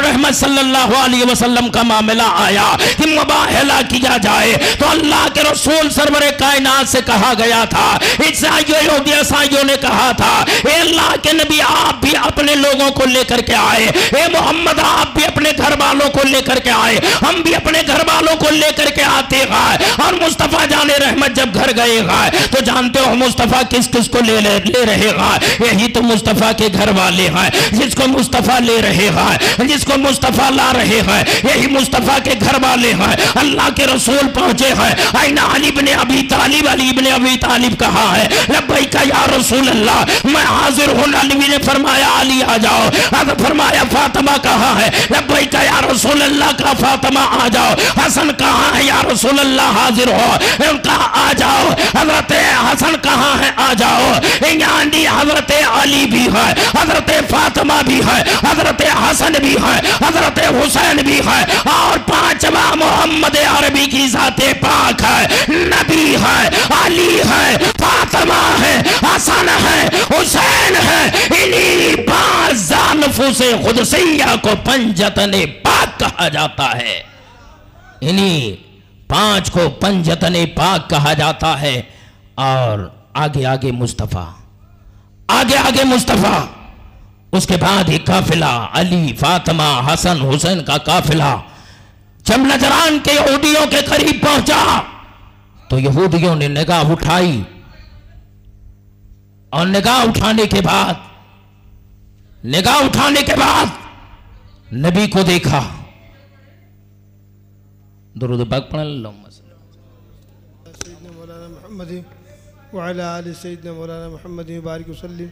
رحمت صلی اللہ علیہ وسلم کا معاملہ آیا کہ مباہلہ کیا جائے تو اللہ کے رسول سرور کائنات سے کہا گیا تھا، عیسائیوں نے کہا تھا اے اللہ کے نبی آپ بھی اپنے لوگوں کو لے کر کے آئے، اے محمد آپ بھی اپنے گھر والوں کو لے کر کے آئے، ہم بھی اپنے گھر والوں کو لے کر کے آتے گئے۔ اور مصطفیٰ جان رحمت جب گھر گئے گئے تو جانتے ہو مصطفیٰ کس کس کو لے رہے گا؟ یہی تو مصطفیٰ کے گھر والے ہیں، جس کو مصطفیٰ لے رہے ہیں، جس کو مصطفیٰ لا رہے ہیں، یہی مصطفیٰ کے گھر والے ہیں۔ اللہ کے رسول پہنچے ہیں، اینا علی بن ابی طالب، علی بن ابی طالب کہا ہے لبیک یا رسول اللہ، میں حاضر ہوں۔ علی نے فرمایا علی آ جاؤ۔ حضرت فرمایا فاطمہ کہاں ہے؟ لبیک یا رسول اللہ کا فاطمہ آ جاؤ۔ حسن کہاں ہے؟ یا رسول اللہ حاضر ہو۔ کہا آ جاؤ۔ حضرت حسن کہاں ہے؟ آ جاؤ۔ یعنی حضرت علی بھی ہے، حضرت فاطمہ بھی ہے، حضرت حسن بھی ہے، حضرت حسین بھی ہے، اور پانچواں محمد عربی کی ذات پاک ہے، نبی ہے، علی ہے، فاطمہ ہے، حسن ہے، حسین ہے۔ انہی پانچ نفوس قدسیہ کو پنجتن پاک کہا جاتا ہے، انہی پانچ کو پنجتن پاک کہا جاتا ہے۔ اور آگے آگے مصطفیٰ، آگے آگے مصطفیٰ، اس کے بعد ایک قافلہ علی، فاطمہ، حسن، حسین کا قافلہ جب نجران کے یہودیوں کے قریب پہنچا تو یہودیوں نے نگاہ اٹھائی، اور نگاہ اٹھانے کے بعد نبی کو دیکھا۔ درود پاک پڑھ اللہم صلی سیدنا مولانا محمد وعلی آل سیدنا مولانا محمد مبارک وسلم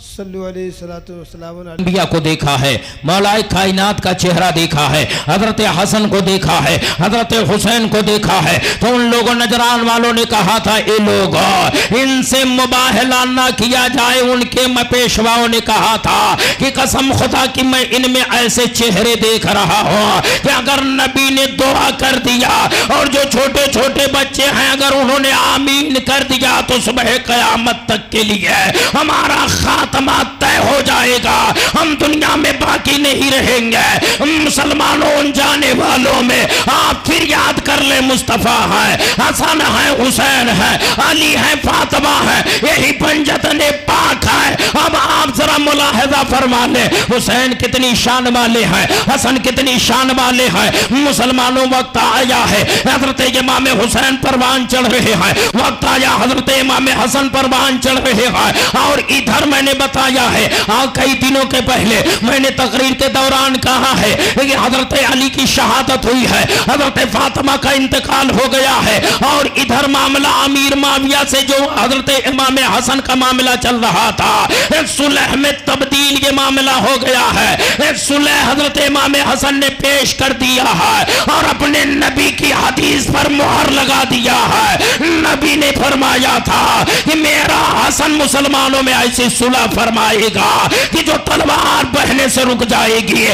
صلو علیہ الصلوۃ والسلام علیہ انبیاء کو دیکھا ہے، مولا کائنات کا چہرہ دیکھا ہے، حضرت حسن کو دیکھا ہے، حضرت حسین کو دیکھا ہے۔ تو ان لوگوں نجران والوں نے کہا تھا اے لوگ ان سے مباہلہ نہ کیا جائے۔ ان کے پیشواؤں نے کہا تھا کہ قسم خدا کی میں ان میں ایسے چہرے دیکھ رہا ہوں کہ اگر نبی نے دعا کر دیا اور جو چھوٹے چھوٹے بچے ہیں اگر انہوں نے آمین کر دیا تو صبح قیامت تک کے لیے ہمارا خاتمہ طے ہو جائے گا، ہم دنیا میں باقی نہیں رہیں گے۔ مسلمانوں ان جانے والوں میں آپ پھر یاد کر لیں، مصطفیٰ ہے، حسن ہے، حسین ہے، علی ہے، فاطمہ ہے، یہی پنجتن پاک ہے۔ اب آپ ذرا ملاحظہ فرما لیں، حسین کتنی شان والے ہیں، حسن کتنی شان والے ہیں۔ مسلمانوں وقت آیا ہے حضرت امام حسین پروان چڑھ رہے ہیں، وقت آیا حضرت امام حسن پروان چڑھ رہے ہیں۔ اور ادھر میں نے بتایا ہے کئی دنوں کے پہلے میں نے تقریر کے دوران کہا ہے کہ حضرت علی کی شہادت ہوئی ہے، حضرت فاطمہ کا انتقال ہو گیا ہے، اور ادھر معاملہ امیر معاویہ سے جو حضرت امام حسن کا معاملہ چل رہا تھا، صلح میں تبدیل یہ معاملہ ہو گیا ہے۔ صلح حضرت امام حسن نے پیش کر دیا ہے اور اپنے نبی کی حدیث پر مہر لگا دیا ہے۔ نبی نے فرمایا تھا کہ میرا حسن مسلمانوں میں ایسی صلح فرمائے گا کہ جو تلوار بہنے سے رک جائے گی،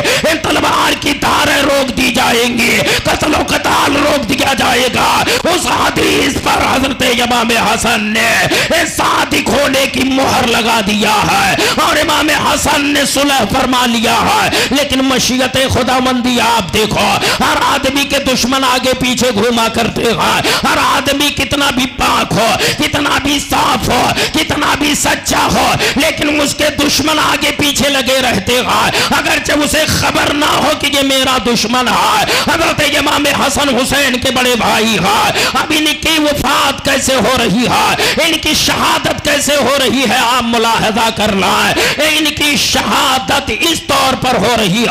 تلوار کی دھاریں روک دی جائیں گی، قتل و قتال روک دیا جائے گا۔ اس حدیث پر حضرت امام حسن نے صادق ہونے کی مہر لگا دیا ہے اور امام حسن نے صلح فرما لیا ہے۔ لیکن مشیت خداوندی آپ دیکھو، ہر آدمی کے دشمن آگے پیچھے گھوما کرتے ہیں، ہر آدمی کتنا بھی پاک ہو، کتنا بھی صاف ہو، کتنا بھی سچا ہو، لیکن اس کے دشمن آگے پیچھے لگے رہتے ہیں اگرچہ اسے خبر نہ ہو کہ یہ میرا دشمن ہے۔ حضرت امام حسن حسین کے بڑے بھائی ہیں، اب ان کی وفات کیسے ہو رہی ہے، ان کی شہادت کیسے ہو رہی ہے، آپ ملاحظہ کرنا ہے۔ ان کی شہادت اس طور پر ہو رہی ہے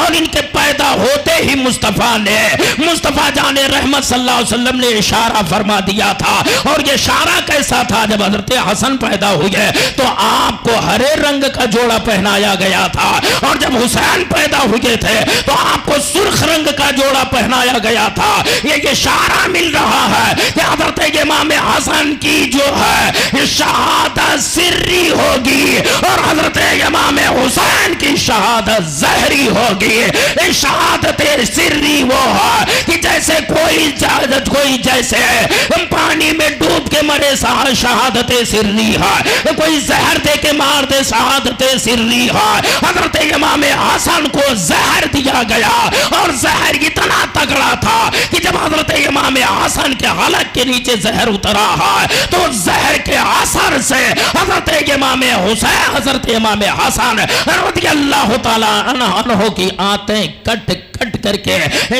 اور ان کے پیدا ہوتے ہی مصطفیٰ جان رحمت صلی اللہ علیہ وسلم نے اشارہ فرما دیا تھا۔ اور یہ اشارہ کیسا تھا؟ جب حضرت حسن پیدا ہوئے تو آپ کو ہرے رنگ کا جوڑا پہنایا گیا تھا، اور جب حسین پیدا ہوئے تھے تو آپ کو سرخ رنگ کا جوڑا پہنایا گیا تھا۔ یہ اشارہ مل رہا ہے کہ حضرت امام حسن کی جو ہے شہادت سری ہوگی اور حضرت امام حسین کی شہادت ظاہری ہوگی. شہادت سری وہ ہے کہ جیسے کوئی جیسے پانی میں ڈوب کے مرے شہادت سری ہے, کوئی زہر دے کے مار دے شہادت سری ہے. حضرت امام حسن کو زہر دیا گیا اور زہر اتنا تگڑا تھا کہ جب حضرت امام حسن کے حلق کے نیچے زہر اترا ہے تو زہر کے اثر سے حضرت امام حسین حضرت امام حسن رضی اللہ تعالیٰ عنہ کی آنتیں کٹ کر کے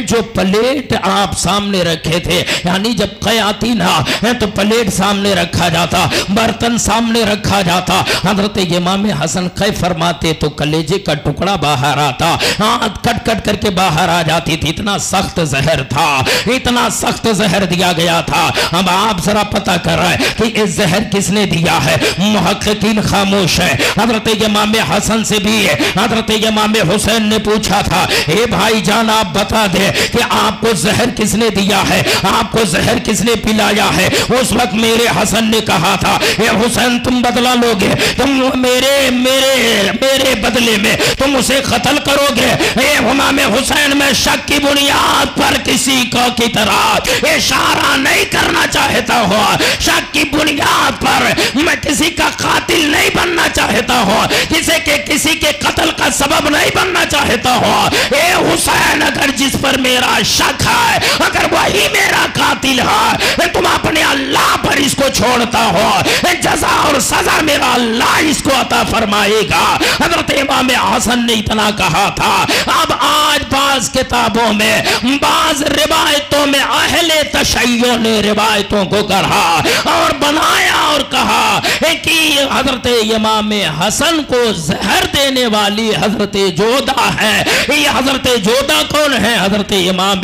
جو پلیٹ آپ سامنے رکھے تھے, یعنی جب قے آتی نا تو پلیٹ سامنے رکھا جاتا, برتن سامنے رکھا جاتا, حضرت امام حسن قے فرماتے تو کلیجے کا ٹکڑا باہر آتا, آنت کٹ کر کے باہر آ جاتی تھی. اتنا سخت زہر تھا, اتنا سخت زہر دیا گیا تھا. اب آپ ذرا پتہ کر رہے ہیں کہ اس زہر کس نے دیا ہے. محققین خاموش ہے. حضرت امام حسن سے بھی حضرت امام حسین نے پوچھا تھا, اے بھائی جان آپ بتا دے کہ آپ کو زہر کس نے دیا ہے, آپ کو زہر کس نے پلایا ہے. اس وقت میرے حسن نے کہا تھا, اے حسین تم بدلہ لوگے, تم میرے بدلے میں تم اسے قتل کرو گے. اے امام حسین میں شک کی بنیاد پر کسی کو کی طرح اشارہ نہیں کرنا چاہتا ہوں, شک کی بنیاد پر میں کسی کا قاتل نہیں بننا چاہتا ہوں, کسی کے قتل کا سبب نہیں بننا چاہتا ہوں. اے حسین اگر جس پر میرا شک ہے اگر وہی میرا قاتل ہے تم اپنے اللہ پر اس کو چھوڑتا ہو, جزا اور سزا میرا اللہ اس کو عطا فرمائے گا. حضرت امام حسن نے اتنا کہا تھا. اب آج بعض کتابوں میں بعض روایتوں میں اہل تشیع نے روایتوں کو گڑھا اور بنایا اور کہا کہ حضرت امام حسن کو زہر دینے والی حضرت جودہ ہے. یہ حضرت جودہ کون ہے؟ حضرت امام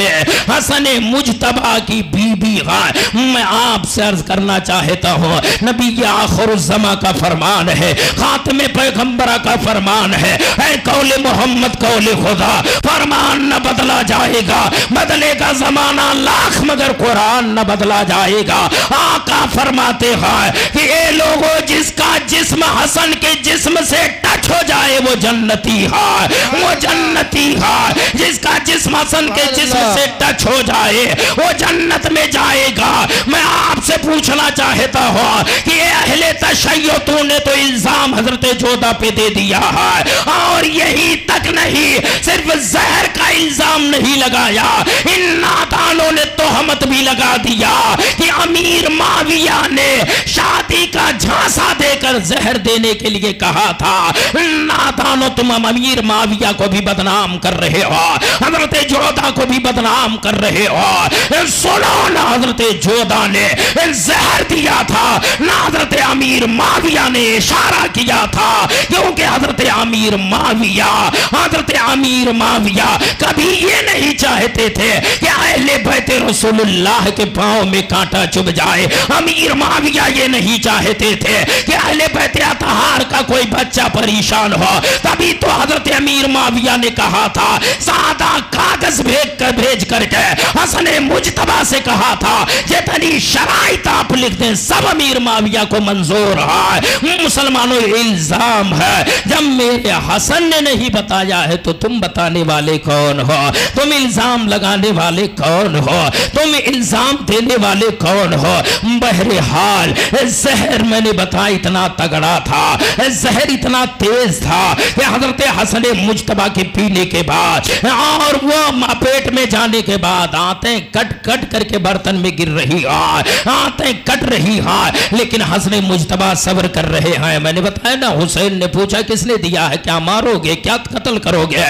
حسن مجتبی کی بی بی ہے. میں آپ سے عرض کرنا چاہتا ہوں, نبی آخر الزمان کا فرمان ہے, خاتم پیغمبرہ کا فرمان ہے, اے قول محمد قول خدا, فرمان نہ بدلا جائے گا, بدلے گا زمانہ لاکھ مگر قرآن نہ بدلا جائے گا. آقا فرماتے ہیں کہ اے لوگوں جس کا جسم حسن کے جسم سے ٹچ ہو جائے وہ جنتی ہے, وہ جنتی ہے. جس کا جسم حسن کے جسم سے ٹچ ہو جائے وہ جنت میں جائے گا. میں آپ سے پوچھنا چاہتا ہوں کہ اے اہل تشیع تو نے تو الزام حضرت جودہ پہ دے دیا ہے, اور یہی تک نہیں صرف زہر کا الزام نہیں لگایا, ان نادانوں نے تہمت بھی لگا دیا کہ امیر معاویہ نے شادی کا جھانسا دے کر زہر دینے کے لیے کہا تھا. نادانوں تم امیر معاویہ کو بھی بدنام کر رہے ہو, حضرت جودہ کو بھی بدنام کر رہے ہو. سنو نا, حضرت جودہ نے زہر دیا تھا, نہ حضرت امیر معاویہ نے اشارہ کیا تھا, کیونکہ حضرت امیر معاویہ کبھی یہ نہیں چاہتے تھے کہ اہل بیت رسول اللہ کے پاؤں میں کانٹا چبھ جائے. امیر معاویہ یہ نہیں چاہتے تھے کہ اہل بیت اطہار کا کوئی بچہ پریشان ہو. تبھی تو حضرت امیر معاویہ نے کہا تھا, سادہ کاغذ بھیج کر کے حسن مجتبی سے کہا تھا جتنی شرائط آپ لکھ دیں سب امیر معاویہ کو منظور ہے. مسلمانوں الزام ہے, جب میرے حسن نے نہیں بتایا ہے تو تم بتانے والے کون ہو, تم الزام لگانے والے کون ہو, تم الزام دینے والے کون ہو. بہرحال زہر میں نے بتایا اتنا تگڑا تھا, زہر اتنا تیز تھا کہ حضرت حسن مجتبی کے پینے کے بعد اور وہ پیٹ میں جانے کے بعد آنتیں کٹ کر کے برتن میں گر رہی ہے, آنتیں کٹ رہی ہے, لیکن حسن مجتبی صبر کر رہے ہیں. میں نے بتایا نا, حسین نے پوچھا کس نے دیا ہے, کیا مارو گے, کیا قتل کرو گے؟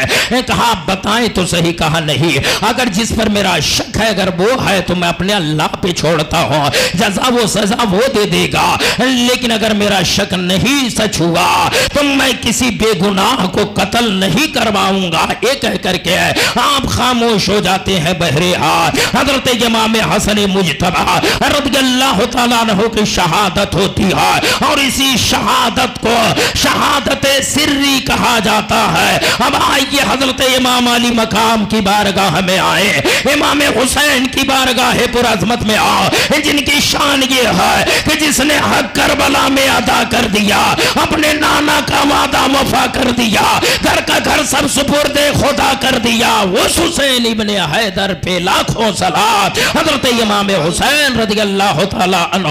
کہا بتائیں تو صحیح. کہا نہیں, اگر جس پر میرا شک ہے اگر وہ ہے تو میں اپنے اللہ پہ چھوڑتا ہوں, جزا وہ سزا وہ دے دے گا, لیکن اگر میرا شک نہیں سچ ہوا تو میں کسی بے گناہ کو قتل نہیں کرواؤں گا. یہ کہہ کر کے آپ خاموش ہو جاتے ہیں. بہرحال حضرت امام حسن مجتبی رضی اللہ تعالیٰ عنہ کی شہادت ہوتی ہے, اور اسی شہادت کو شہادت سری کہا جاتا ہے. اب آئیے حضرت امام علی مقام کی بارگاہ میں آئے. امام حسین حسین کی بارگاہ پرعظمت میں آؤ، جن کی شان یہ ہے کہ جس نے حق کربلا میں ادا کر دیا، اپنے نانا کا وعدہ وفا کر دیا، گھر کا گھر سب سپرد خدا کر دیا، اس حسین ابن حیدر پہ لاکھوں صلوات۔ حضرت امام حسین رضی اللہ تعالی عنہ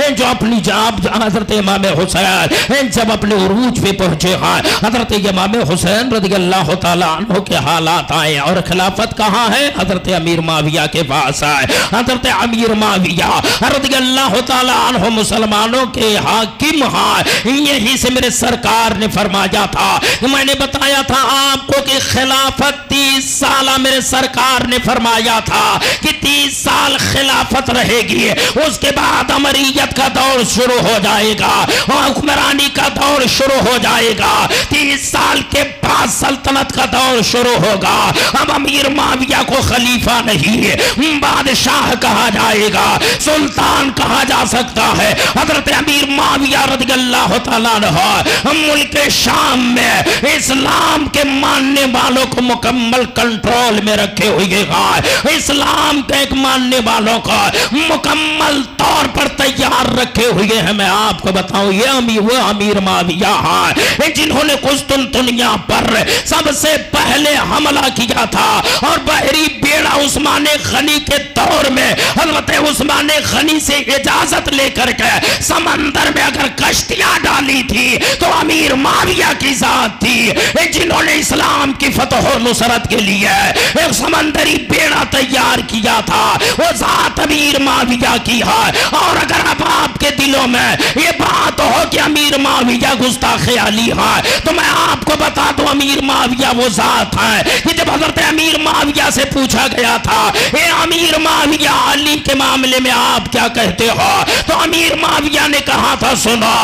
جو اپنی حضرت امام حسین جب اپنے عروج پہ پہنچے ہیں، حضرت امام حسین رضی اللہ تعالی عنہ کے حالات آئے اور خلافت کہاں ہے؟ حضرت امیر معاویہ کے پاس آئے۔ حضرت امیر معاویہ رضی اللہ تعالی عنہ مسلمانوں کے حاکم ہیں، یہی سے میرے سرکار نے فرمایا تھا، میں نے بتایا تھا آپ کو کہ خلافت 30 سالہ، میرے سرکار نے فرمایا تھا کہ 30 سال خلافت رہے گی، اس کے بعد امریت کا دور شروع ہو جائے گا، حکمرانی کا دور شروع ہو جائے گا، 30 سال کے بعد سلطنت کا دور شروع ہوگا۔ اب امیر معاویہ کو خلیفہ نہیں، بادشاہ کہا جائے گا، سلطان کہا جا سکتا ہے۔ حضرت امیر معاویہ رضی اللہ تعالیٰ عنہ ملک شام میں اسلام کے ماننے والوں کو مکمل کنٹرول میں رکھے ہوئے ہیں، اسلام کے ایک ماننے والوں کو مکمل طور پر تیار رکھے ہوئے ہیں۔ میں آپ کو بتاؤں، یہ وہ امیر معاویہ ہیں جنہوں نے قسطنطنیہ پر سب سے پہلے حملہ کیا تھا، اور بحری بیڑا عثمان غنی کے دور میں حضرت عثمان غنی سے اجازت لے کر کے سمندر میں اگر کشتیاں ڈالی تھی تو امیر معاویہ کی ذات تھی، جنہوں نے اسلام کی فتح و نصرت کے لیے ایک سمندری بیڑا تیار کیا تھا، وہ ذات امیر معاویہ کی ہے۔ اور اگر اب آپ کے دلوں میں یہ بات ہو کہ امیر معاویہ گستاخ علی ہے، تو میں آپ کو بتا دوں امیر معاویہ وہ ذات ہے کہ جب حضرت امیر معاویہ سے پوچھا گیا تھا اے امیر معاویہ علی کے معاملے میں آپ کیا کہتے ہو، تو امیر معاویہ نے کہا تھا سنو،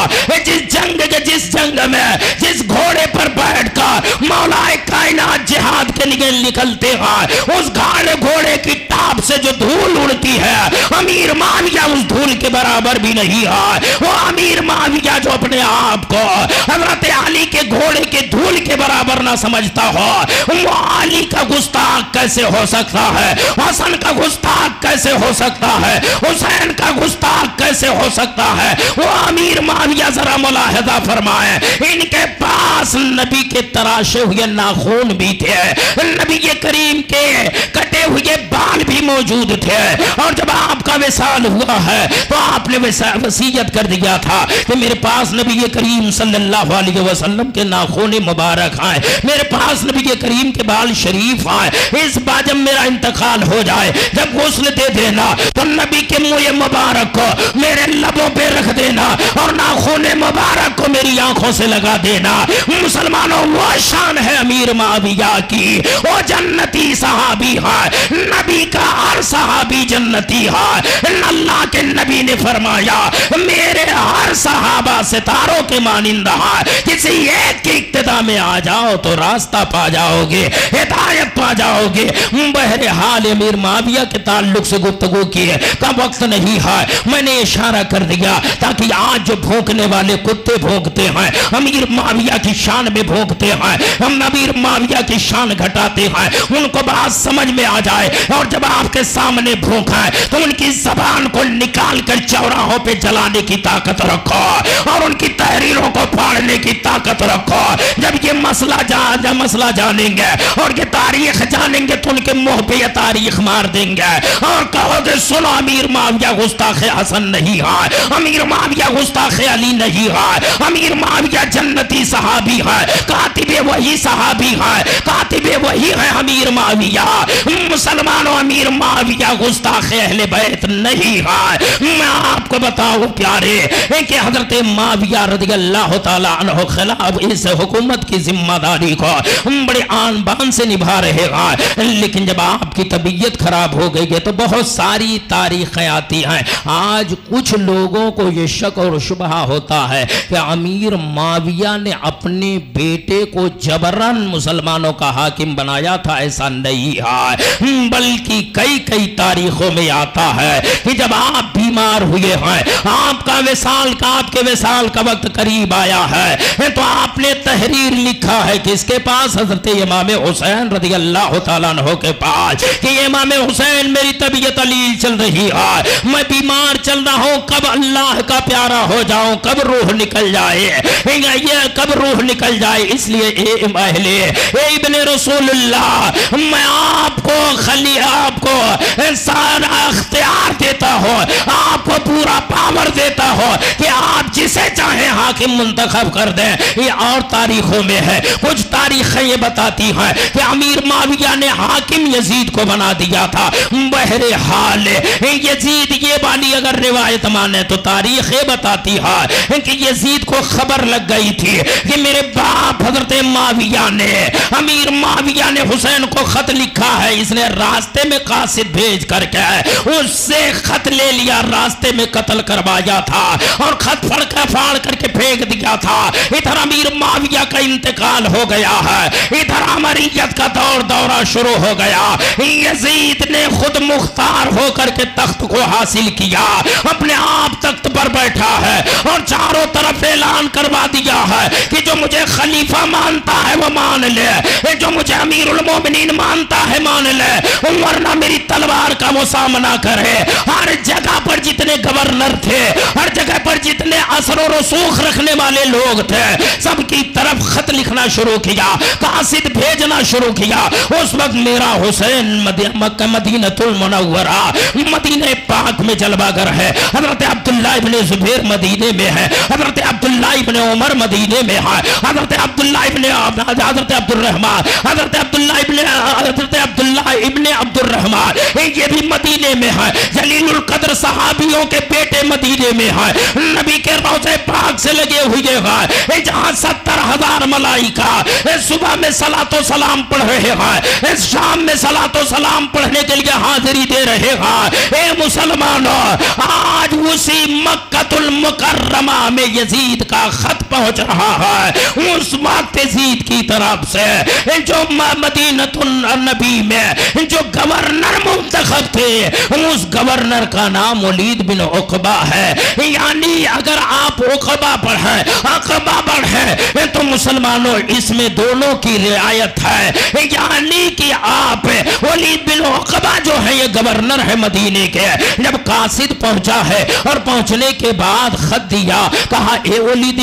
جس جنگ میں جس گھوڑے پر بیٹھ کر مولا کائنات جہاد کے لیے نکلتے ہیں، اس گھوڑے کی ٹاپ سے جو دھول اڑتی ہے، امیر معاویہ اس دھول کے برابر بھی نہیں ہے۔ وہ امیر معاویہ جو اپنے آپ کو حضرت علی کے گھوڑے کے دھول کے برابر نہ سمجھتا ہو، وہ علی کا گستاخ کیسے ہو سکتا ہے، حسن کا گستاخ کیسے ہو سکتا ہے، حسین کا گستاخ کیسے ہو سکتا ہے۔ وہ امیر معاویہ ذرا ملاحظہ فرمائیں، ان کے پاس نبی کے تراشے ہوئے ناخون بھی تھے، نبی کریم کے کٹے ہوئے بال بھی موجود تھے، اور جب آپ کا وصال ہوا ہے تو آپ نے وصیت کر دیا تھا کہ میرے پاس نبی کریم صلی اللہ علیہ وسلم کے ناخون مبارک آئے، میرے پاس نبی کریم کے بال شریف آئے، اس بار جب میرا انتقال ہو جائے جب غسل دے دینا تو نبی کے منہ مبارک کو میرے لبوں پہ رکھ دینا اور ناخون مبارک کو میری آنکھوں سے لگا دینا۔ مسلمانوں، وہ شان ہے امیر معاویہ کی، وہ جنتی صحابی ہے، نبی کا ہر صحابی جنتی ہے۔ اللہ کے نبی نے فرمایا میرے ہر صحابہ ستاروں کے مانند ہے، کسی ایک کی اقتدا میں آ جاؤ تو راستہ پا جاؤ گے، ہدایت پا جاؤ گے۔ بہرحال امیر معاویہ کے تعلق سے گفتگو کی کا وقت نہیں ہے، میں نے اشارہ کر دیا تاکہ آج جو بھونکنے والے کتے بھونکتے ہیں، امیر معاویہ کی شان میں بھونکتے ہیں، ہم امیر معاویہ کی شان گھٹاتے ہیں، ان کو بات سمجھ میں آ جائے، اور جب آپ کے سامنے بھونکا ہے تو ان کی زبان کو نکال کر چوراہوں پہ جلانے کی طاقت رکھو، اور ان کی تحریروں کو پھاڑنے کی طاقت رکھو۔ جب یہ مسئلہ جانیں گے اور یہ تاریخ جانیں گے تو ان کے منہ پہ یہ تاریخ مار دیں گے اور کہو گے سنو امیر معاویہ گستاخ حسن نہیں ہے، امیر معاویہ گستاخ علی نہیں ہے، امیر معاویہ جنتی صحابی ہے، کاتب وہی صحابی ہے، کاتب وہی ہے امیر معاویہ۔ مسلمانوں، امیر معاویہ گستاخ اہل بیت نہیں ہے۔ میں آپ کو بتاؤں پیارے کہ حضرت معاویہ رضی اللہ تعالیٰ عنہ خلاف اس حکومت کی ذمہ داری کو بڑے آن بان سے نبھا رہے ہیں، لیکن جب آپ کی طبیعت خراب ہو گئی ہے تو بہت ساری تاریخیں آتی ہیں۔ آج کچھ لوگوں کو یہ شک اور شبہ ہوتا ہے کہ امیر معاویہ نے اپنے بیٹے کو جبراً مسلمانوں کا حاکم بنایا تھا، ایسا نہیں ہے، بلکہ کئی تاریخوں میں آتا ہے کہ جب آپ بیمار ہوئے ہیں, آپ کا وصال کا, آپ کے وصال کا وقت قریب آیا ہے, تو آپ نے تحریر لکھا ہے کس کے پاس؟ حضرت امام حسین رضی اللہ تعالیٰ عنہ کے پاس, کہ امام حسین میری طبیعت علیل چل رہی ہے, میں بیمار چل رہا ہوں, کب اللہ کا پیارا ہو جاؤں, کب روح نکل جائے, یہ کب روح نکل جائے. اس لیے اے ابن رسول اللہ, میں آپ کو آپ کو سارا اختیار دیتا ہوں, آپ کو پورا پاور دیتا ہوں کہ آپ جسے چاہیں حاکم منتخب کر دیں. یہ اور تاریخوں میں ہے, کچھ تاریخیں یہ بتاتی ہیں کہ امیر معاویہ نے حاکم یزید کو بنا دیا تھا. بہرحال یزید یہ والی اگر روایت مانے تو تاریخ یہ بتاتی ہے کہ یزید کو خبر لگ گئی تھی کہ میرے باپ حضرت معاویہ نے, امیر معاویہ نے حسین کو خط لکھا ہے. اس نے راستے میں قاصد بھیج کر کے اس سے خط لے لیا, راستے میں قتل کروایا تھا اور خط پھاڑ کر کے پھینک دیا تھا. ادھر امیر معاویہ کا انتقال ہو گیا ہے, ادھر امریت کا دورہ شروع ہو گیا. یزید نے خود مختار ہو کر کے تخت کو حاصل کیا, اپنے آپ تخت پر بیٹھا ہے اور چاروں طرف اعلان کروا دیا ہے کہ جو مجھے خلیفہ مانتا ہے وہ مان لے, جو مجھے امیر المومنین مانتا ہے مان لے, ورنہ میری تلوار کا وہ سامنا کرے. ہر جگہ پر جتنے گورنر تھے, ہر جگہ پر جتنے اثر و رسوخ رکھنے والے لوگ تھے, سب کی طرف خط لکھنا شروع کیا, قاصد بھیجنا شروع کیا. اس وقت میرا حسین مکہ مدینہ المنورہ مدینہ پاک میں جلوہ گر ہے. حضرت عبداللہ ابن زبیر مدینے میں ہے, حضرت عبداللہ ابن عمر مدینے میں ہے, حضرت عبداللہ ابن حضرت عبدالرحمن, حضرت عبداللہ ابن عبدالرحمن یہ بھی مدینے میں ہے. جلیل القدر صحابیوں کے بیٹے مدینے میں ہے, نبی کے روضے پاک سے لگے ہوئے ہیں, جہاں 70,000 ملائکہ صبح میں صلاۃ و سلام پڑھ رہے ہیں, شام میں صلاۃ و سلام پڑھنے کے لیے حاضری دے رہے ہیں. اے مسلمانوں, آج اسی مکہ المکرمہ میں یزید کا خط پہنچ رہا ہے. اس وقت یزید کی طرف سے جو مدینہ النبی میں جو گورنر منتخب تھے, اس گورنر کا نام ولید بن عقبہ ہے. یعنی اگر آپ عقبہ پڑھیں تو مسلمانوں اس میں دونوں کی رعایت ہے. یعنی کہ آپ ولید بن عقبہ جو ہے یہ گورنر ہے مدینے کے, جب قاصد پہنچا ہے اور پہنچنے کے بعد خط دیا, کہا اے ولید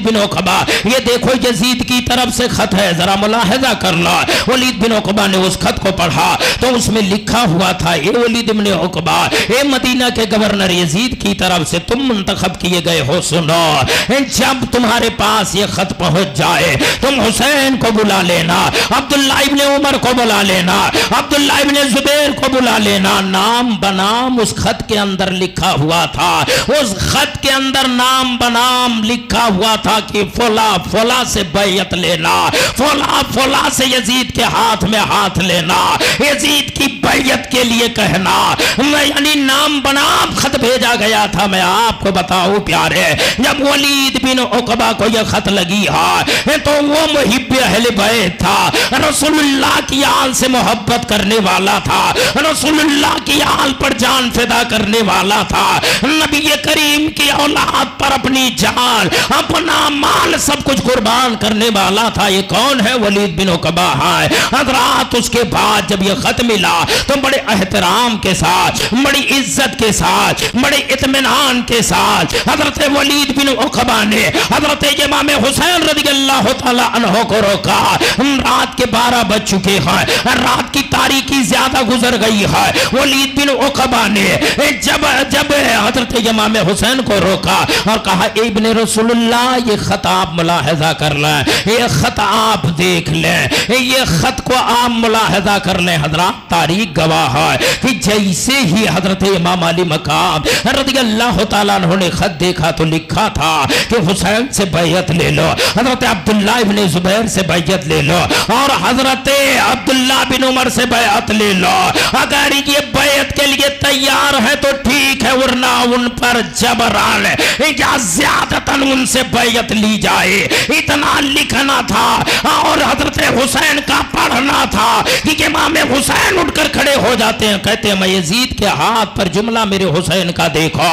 بن عقبہ یہ دیکھو یزید کی طرف سے خط ہے, ذرا ملاحظہ کر لو. ولید بن عقبہ نے اس خط کو پڑھا تو اس میں لکھا ہوا تھا, اے ولید بن عقبہ, اے مدینہ کے گورنر یزید کی طرف سے تم منتخب کیے گئے ہو, سنو جب تمہارے پاس یہ خط پہنچ جائے تم حسین کو بلا لینا, عبداللہ ابن عمر کو بلا لینا, عبداللہ ابن زبیر کو بلا لینا. نام بنام اس خط کے اندر لکھا ہوا تھا, اس خط کے اندر نام بنام لکھا ہوا تھا کہ فلاں فلاں سے بیعت لینا, فلاں فلاں سے یزید کے ہاتھ میں ہاتھ لینا, یزید کی بیعت کے لیے کہنا. یعنی نام بنام خط بھیجا گیا تھا. میں آپ کو بتاؤں پیارے, جب ولید بن عقبہ کو یہ خط لگی ہے تو وہ محب اہل بیت تھا, رسول اللہ کی آل سے محبت کرنے والا تھا, رسول اللہ کی آل پر جان فدا کرنے والا تھا, نبی کریم کی اولاد پر اپنی جان اپنا مال سب کچھ قربان کرنے والا تھا. یہ کون ہے؟ ولید بن عقبہ ہے. حضرات اس کے بعد جب یہ خط ملا تو بڑے احترام کے ساتھ, بڑی عزت کے ساتھ, بڑے اطمینان کے ساتھ حضرت ولید بن عقبہ نے حضرت امام حسین رضی اللہ تعالی عنہ کو روکا. رات کے 12 بج چکے ہیں, رات کی تاریکی زیادہ گزر گئی ہے. ولید بن عقبہ نے جب حضرت امام حسین کو روکا اور کہا ابن رسول اللہ یہ خط آپ ملاحظہ کر لیں, یہ خط آپ دیکھ لیں, یہ خط کو آپ ملاحظہ کر لیں. حضرات تاریخ گواہ ہے کہ جیسے ہی ہی حضرت امام علی مقام رضی اللہ تعالیٰ عنہ نے خط دیکھا تو لکھا تھا کہ حسین سے بیعت لے لو، حضرت عبداللہ ابن زبیر سے بیعت لے لو، اور حضرت عبداللہ بن عمر سے بیعت لے لو۔ اگر یہ بیعت کے لیے تیار ہے تو ٹھیک ہے، ورنہ ان پر جبران یا زیادتاً ان سے بیعت لی جائے۔ اتنا لکھنا تھا اور حضرت حسین کا پڑھنا تھا کہ امام حسین اٹھ کر کھڑے ہو جاتے ہیں، کہتے ہیں میں یزید کے ہاتھ پر جملہ میرے حسین کا دیکھو،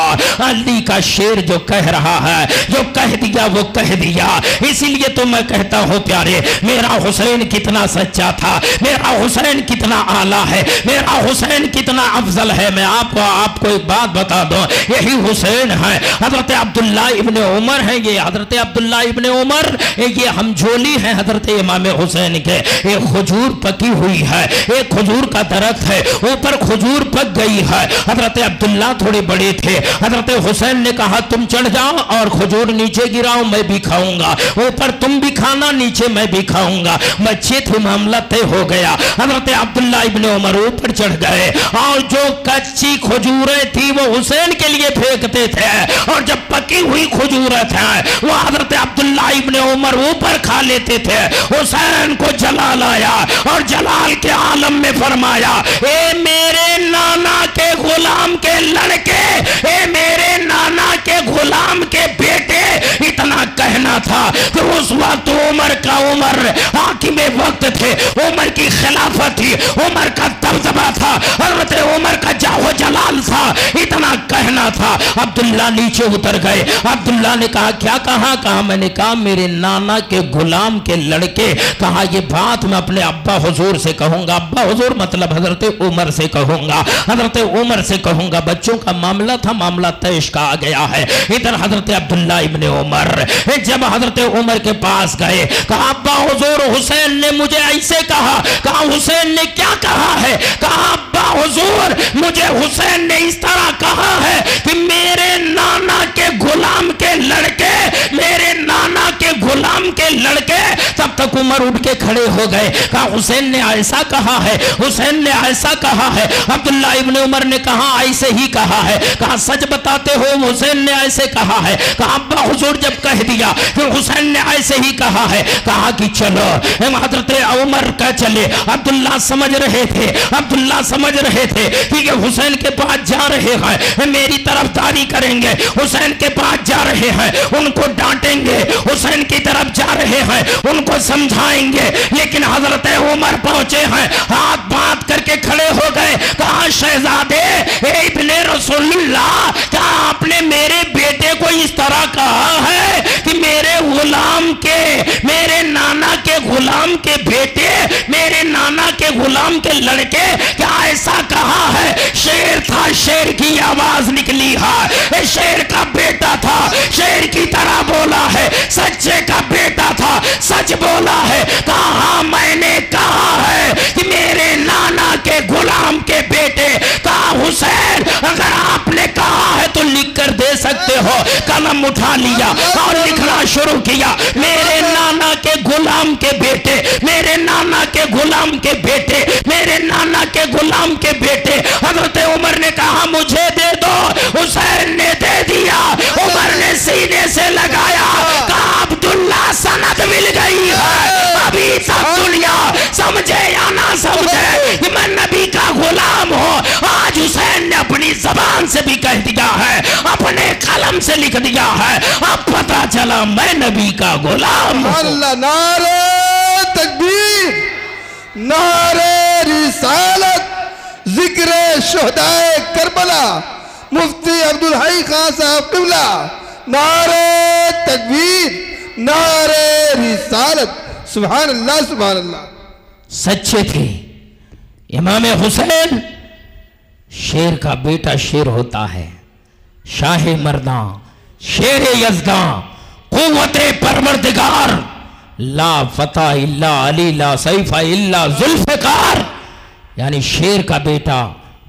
علی کا شیر جو کہہ رہا ہے، جو کہہ دیا وہ کہہ دیا۔ اسی لیے تو میں کہتا ہوں پیارے، میرا حسین کتنا سچا تھا، میرا حسین کتنا اعلیٰ ہے، میرا حسین کتنا افضل ہے۔ میں آپ کو ایک بات بتا دوں، یہی حسین ہے، حضرت عبداللہ ابن عمر ہیں، یہ حضرت عبداللہ ابن عمر یہ ہمجولی ہیں حضرت امام حسین کے۔ ایک کھجور پکی ہوئی ہے، ایک کھجور کا درخت ہے، اوپر کھجور پک گئی ہے، حضرت عبداللہ تھوڑے بڑے تھے، حضرت حسین نے کہا تم چڑھ جاؤ اور کھجور نیچے گراؤ، میں بھی کھاؤں گا، اوپر تم بھی کھانا، نیچے میں بھی کھاؤں گا۔ بچے تھے، معاملہ طے ہو گیا۔ حضرت عبداللہ ابن عمر اوپر چڑھ گئے اور جو کچی کھجوریں تھی وہ حسین کے لیے پھینکتے تھے، اور جب پکی ہوئی کھجوریں تھیں وہ حضرت عبداللہ ابن عمر اوپر کھا لیتے تھے۔ حسین کو جلال آیا اور جلال کے عالم میں فرمایا، اے میرے نانا کے غلام کے لڑکے، اے میرے نانا کے غلام کے بیٹے۔ اتنا کہنا تھا کہ اس وقت عمر کا عمر حاکم وقت تھے، عمر کی خلافت تھی، عمر کا دبدبہ تھا، حضرت عمر کا جاہ و جلال تھا۔ اتنا کہنا تھا۔ عبداللہ نیچے اتر گئے۔ عبداللہ نے کہا کیا کہا میں نے کہا میرے نانا کے غلام کے لڑکے۔ کہا یہ بات میں اپنے ابا حضور سے کہوں گا، ابا حضور مطلب حضرت عمر سے کہوں گا، حضرت عمر سے کہوں گا۔ بچوں کا معاملہ تھا، معاملہ طیش کا آ گیا ہے۔ ادھر حضرت عبداللہ ابن عمر جب حضرت عمر کے پاس گئے، کہا ابا حضور حسین نے مجھے ایسے کہا۔ کہا حسین نے کیا کہا ہے؟ کہا ابا حضور مجھے حسین نے اس طرح کہا ہے کہ میرے نانا کے غلام کے لڑکے، میرے نانا کے غلام کے لڑکے۔ تب تک عمر اٹھ کے کھڑے ہو گئے۔ کہا حسین نے ایسا کہا ہے، حسین نے ایسا کہا ہے۔ عبداللہ ابن عمر نے کہا ایسے ہی کہا ہے۔ کہا سچ بتاتے ہو حسین نے ایسے کہا ہے؟ کہا ابا حضور جب کہہ دیا کہ حسین نے ایسے ہی کہا ہے، کہا کہ چلو حضرت عمر کا چلے۔ عبداللہ سمجھ رہے تھے، عبداللہ سمجھ رہے تھے کہ یہ حسین کے پاس جا رہے ہیں، میری طرفداری کریں گے، حسین کے پاس جا رہے ہیں، ان کو ڈانٹیں گے، حسین کی طرف جا رہے ہیں، ان کو سمجھائیں گے۔ لیکن حضرت عمر پہنچے ہیں، ہاتھ باندھ کر کے کھڑے ہو گئے۔ کہا شہزادے ابن رسول اللہ، کیا آپ نے میرے بیٹے کو اس طرح کہا ہے کہ میرے غلام کے، میرے نانا کے غلام کے بیٹے، میرے نانا کے غلام کے لڑکے، کیا ایسا کہا ہے؟ شیر تھا، شیر کی آواز نکلی ہے، شیر کا بیٹا تھا، شیر کی طرح بولا ہے، سچے کا بیٹا تھا، سچ بولا ہے۔ کہا میں نے کہا ہے کہ میرے نانا کے غلام کے بیٹے۔ کہا حسین اگر آپ نے کہا ہے تو لکھ کر دے سکتے ہو۔ قلم اٹھا لیا اور لکھنا شروع کیا، میرے نانا کے غلام کے بیٹے، میرے نانا کے غلام کے بیٹے، میرے نانا کے غلام کے بیٹے۔ حضرت عمر نے کہا مجھے دے دو، حسین نے دے دیا۔ عمر نے سینے سے لگایا، کہا عبداللہ سند مل گئی ہے۔ ابھی تک دنیا سمجھے یا نہ سمجھے کہ میں نبی کا غلام ہوں، آج حسین نے اپنی زبان سے بھی کہہ دیا ہے، اپنے قلم سے لکھ دیا ہے، اب پتا چلا میں نبی کا غلام ہوں۔ اللہ نعرہ تکبیر، نعرہ رسالت، ذکر شہدائے کربلا، مفتی عبدالحی خان صاحب قبلہ، نعرہ تکبیر، نعرہ رسالت۔ سبحان اللہ سبحان اللہ۔ سچے تھے امام حسین، شیر کا بیٹا شیر ہوتا ہے، شاہ مرداں، شیر یزداں، قوت پروردگار، لا فتح الا علی، لا سیف الا ذوالفقار، یعنی شیر کا بیٹا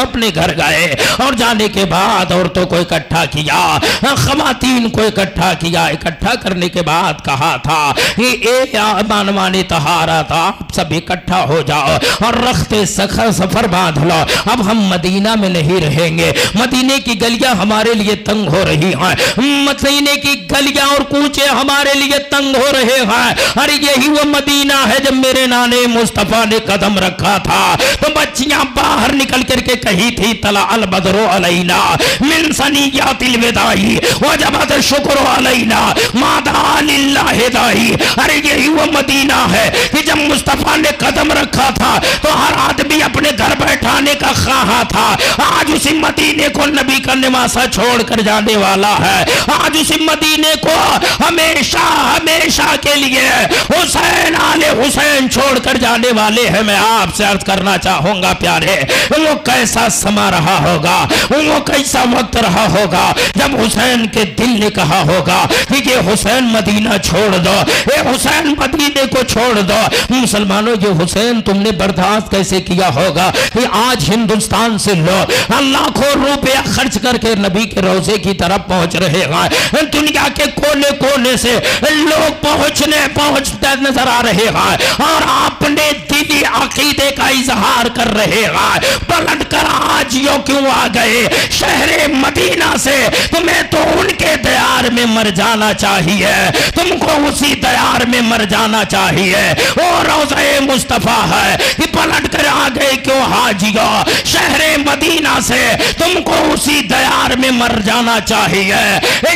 اپنے گھر گئے اور جانے کے بعد عورتوں کو اکٹھا کیا، خواتین کو اکٹھا کیا، اکٹھا کرنے کے بعد کہا تھا اے بانوان طہارت آپ سب اکٹھا ہو جاؤ اور رخت سفر باندھ لو، اب ہم مدینہ میں نہیں رہیں گے، مدینے کی گلیاں ہمارے لیے تنگ ہو رہی ہیں، مدینے کی گلیاں اور کوچے ہمارے لیے تنگ ہو رہے ہیں، اور یہی وہ مدینہ ہے جب میرے نانے مصطفیٰ نے قدم رکھا تھا تو بچیاں باہر نکل کر کے کہی تھی طلع البدر علینا من ثنیات الوداع وجب الشکر علینا ما دعا للہ داعی، ارے یہی وہ مدینہ ہے کہ جب مصطفیٰ نے قدم رکھا تھا تو ہر آدمی اپنے گھر بیٹھانے کا خواہاں تھا، آج اسی مدینے کو نبی کا نواسہ چھوڑ کر جانے والا ہے، آج اسی مدینے کو ہمیشہ ہمیشہ کے لیے حسین آل حسین چھوڑ کر جانے والے ہیں۔ میں آپ سے عرض کرنا چاہوں گا پیارے، وہ کیسا سما رہا ہوگا، وہ کیسا وقت رہا ہوگا جب حسین کے دل نے کہا ہوگا کہ یہ حسین مدینہ چھوڑ دو، اے حسین مدینے کو چھوڑ دو۔ مسلمانوں یہ حسین تم نے برداشت کیسے کیا ہوگا کہ آج ہندوستان سے لوگ لاکھوں روپیہ خرچ کر کے نبی کے روضے کی طرف پہنچ رہے ہیں، دنیا کے کونے کونے سے لوگ پہنچتے نظر آ رہے ہیں اور اپنے دلی عقیدے کا اظہار کر رہے ہیں، پلٹ کر آج یوں کیوں آ گئے شہر مدینہ سے؟ تمہیں تو ان کے دیار میں مر جانا چاہیے، تم کو اسی دیار میں مر جانا چاہیے، اور روضہ مصطفیٰ ہے کہ پلٹ کر آ گئے کیوں حاجیوں شہر مدینہ سے؟ تم کو اسی دیار میں مر جانا چاہیے۔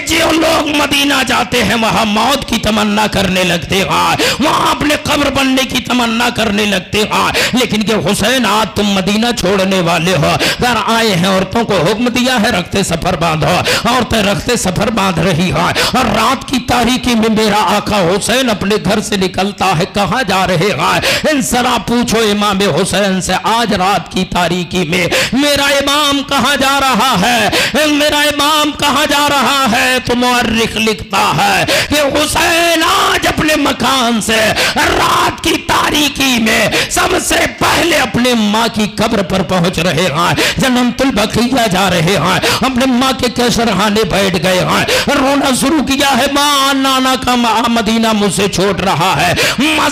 جو لوگ مدینہ جاتے ہیں وہاں موت کی تمنا کرنے لگتے ہیں، وہاں اپنے قبر بننے کی تمنا کرنے لگتے ہیں، لیکن کہ حسین آج تم مدینہ چھوڑنے والے ہو، گھر آئے ہیں، عورتوں کو حکم دیا ہے رخت سفر باندھو، عورتیں رخت سفر باندھ رہی ہیں، اور رات کی تاریکی میں میرا آقا حسین اپنے گھر سے نکلتا ہے، کہاں جا رہے ہیں؟ ان ذرا پوچھو امام حسین سے آج رات کی تاریکی میں میرا امام کہاں جا رہا ہے، میرا امام کہاں جا رہا ہے؟ تو مورخ لکھتا ہے کہ حسین آج اپنے مکان سے رات کی تاریکی میں سب سے پہلے اپنے ماں کی قبر پر پہنچ رہے ہیں، جنت البقیہ جا رہے ہیں، اپنے ماں کے کشرخانے بیٹھ گئے ہیں، رونا شروع کیا ہے، ماں نانا کا مدینہ مجھ سے چھوڑ رہا ہے،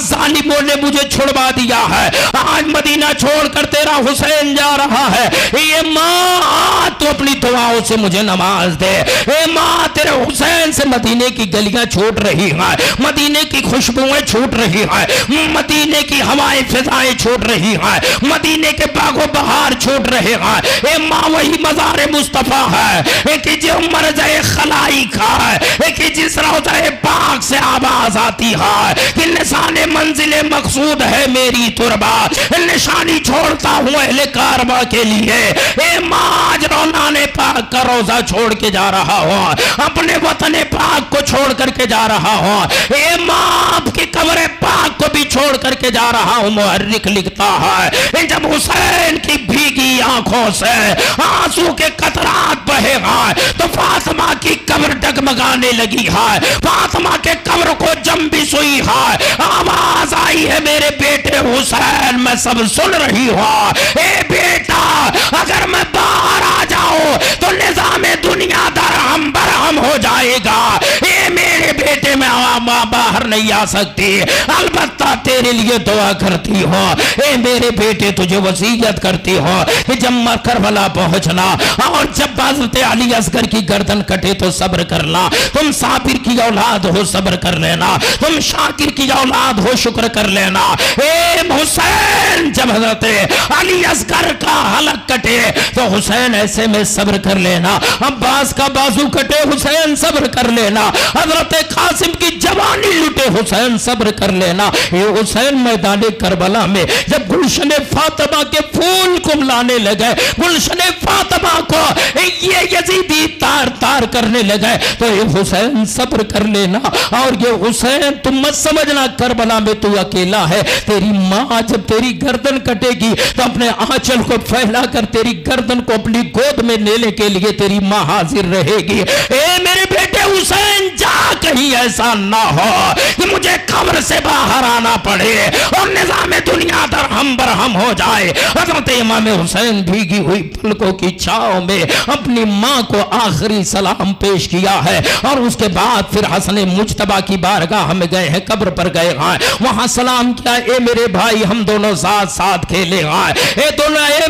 ظالموں نے مجھے چھڑوا دیا ہے، آج مدینہ چھوڑ کر تیرا حسین جا رہا ہے، یہ ماں تو اپنی دعاؤں سے مجھے نماز دے، اے ماں تیرے حسین سے مدینے کی گلیاں چھوٹ رہی ہیں، مدینے کی خوشبوئیں چھوٹ رہی ہیں، مدینے کی ہوائیں فضائیں چھوٹ رہی ہیں، مدینے کے باغ و بہار چھوٹ رہے ہیں، اے ماں وہی مزار مصطفیٰ ہے کہ جو مرجع خلائی کا ہے، کہ جس روضہ پاک سے آواز آتی ہے کہ نشان منزل مقصود ہے میری تربہ، نشانی چھوڑتا ہوں اہل کاربہ کے لیے، اے ماں آج رونان پاک کا روضہ چھوڑ کے جا رہا ہوں، اپنے وطن پاک کو چھوڑ کر کے جا رہا ہوں، اے ماں آپ کی قبر پاک کو بھی چھوڑ کر کے جا رہا ہوں۔ محرک لکھتا ہے جب حسین کی بھیگی آنکھوں سے آنسو کے قطرات بہے گا تو فاطمہ کی قبر ڈگمگانے لگی ہے، فاطمہ کے قبر کو جنبی سوئی ہے، آواز آئی ہے میرے بیٹے حسین میں سب سن رہی ہوں، اے بیٹا اگر میں باہر آ جاؤں تو نظام دنیا درہم برہم ہو جائے گا، اے میرے بیٹے میں باہر نہیں آ سکتی، البتہ تیرے لیے دعا کرتی ہوں، اے میرے بیٹے تجھے وصیت کرتی ہوں کہ جب کربلا پہنچنا اور جب حضرت علی اصغر کی گردن کٹے تو صبر کرنا، تم صابر کی اولاد ہو صبر کر لینا، تم شاکر کی اولاد ہو شکر کر لینا، اے حسین جب حضرت علی اصغر کا حلق کٹے تو حسین ایسے میں صبر کر لینا، عباس کا بازو کٹے حسین صبر کر لینا، حضرت قاسم کی جوانی لٹے حسین صبر کر لینا، یہ حسین میدان کربلا میں جب گلشن فاطمہ کے پھول کملانے لگے، گلشن فاطمہ کو یہ یزیدی تار تار کرنے لگے تو یہ حسین صبر کر لینا، اور یہ حسین تم مت سمجھنا کربلا میں تو اکیلا ہے، تیری ماں جب تیری گردن کٹے گی تو اپنے آنچل کو پھیلا کر تیری گردن کو اپنی گود میں لینے کے لیے تیری ماں حاضر رہے گی، اے میرے بیٹے حسین جا کہیں ایسا نہ ہو کہ مجھے قبر سے باہر آنا پڑے اور نظام دنیا درہم برہم ہو جائے۔ حضرت امام حسین بھیگی ہوئی پلکوں کی چھاؤں میں اپنی ماں کو آخری سلام پیش کیا ہے، اور اس کے بعد پھر حسن مجتبیٰ کی بارگاہ میں گئے ہیں، قبر پر گئے ہیں، وہاں سلام کیا، اے میرے بھائی ہم دونوں ساتھ ساتھ کھیلے ہیں، اے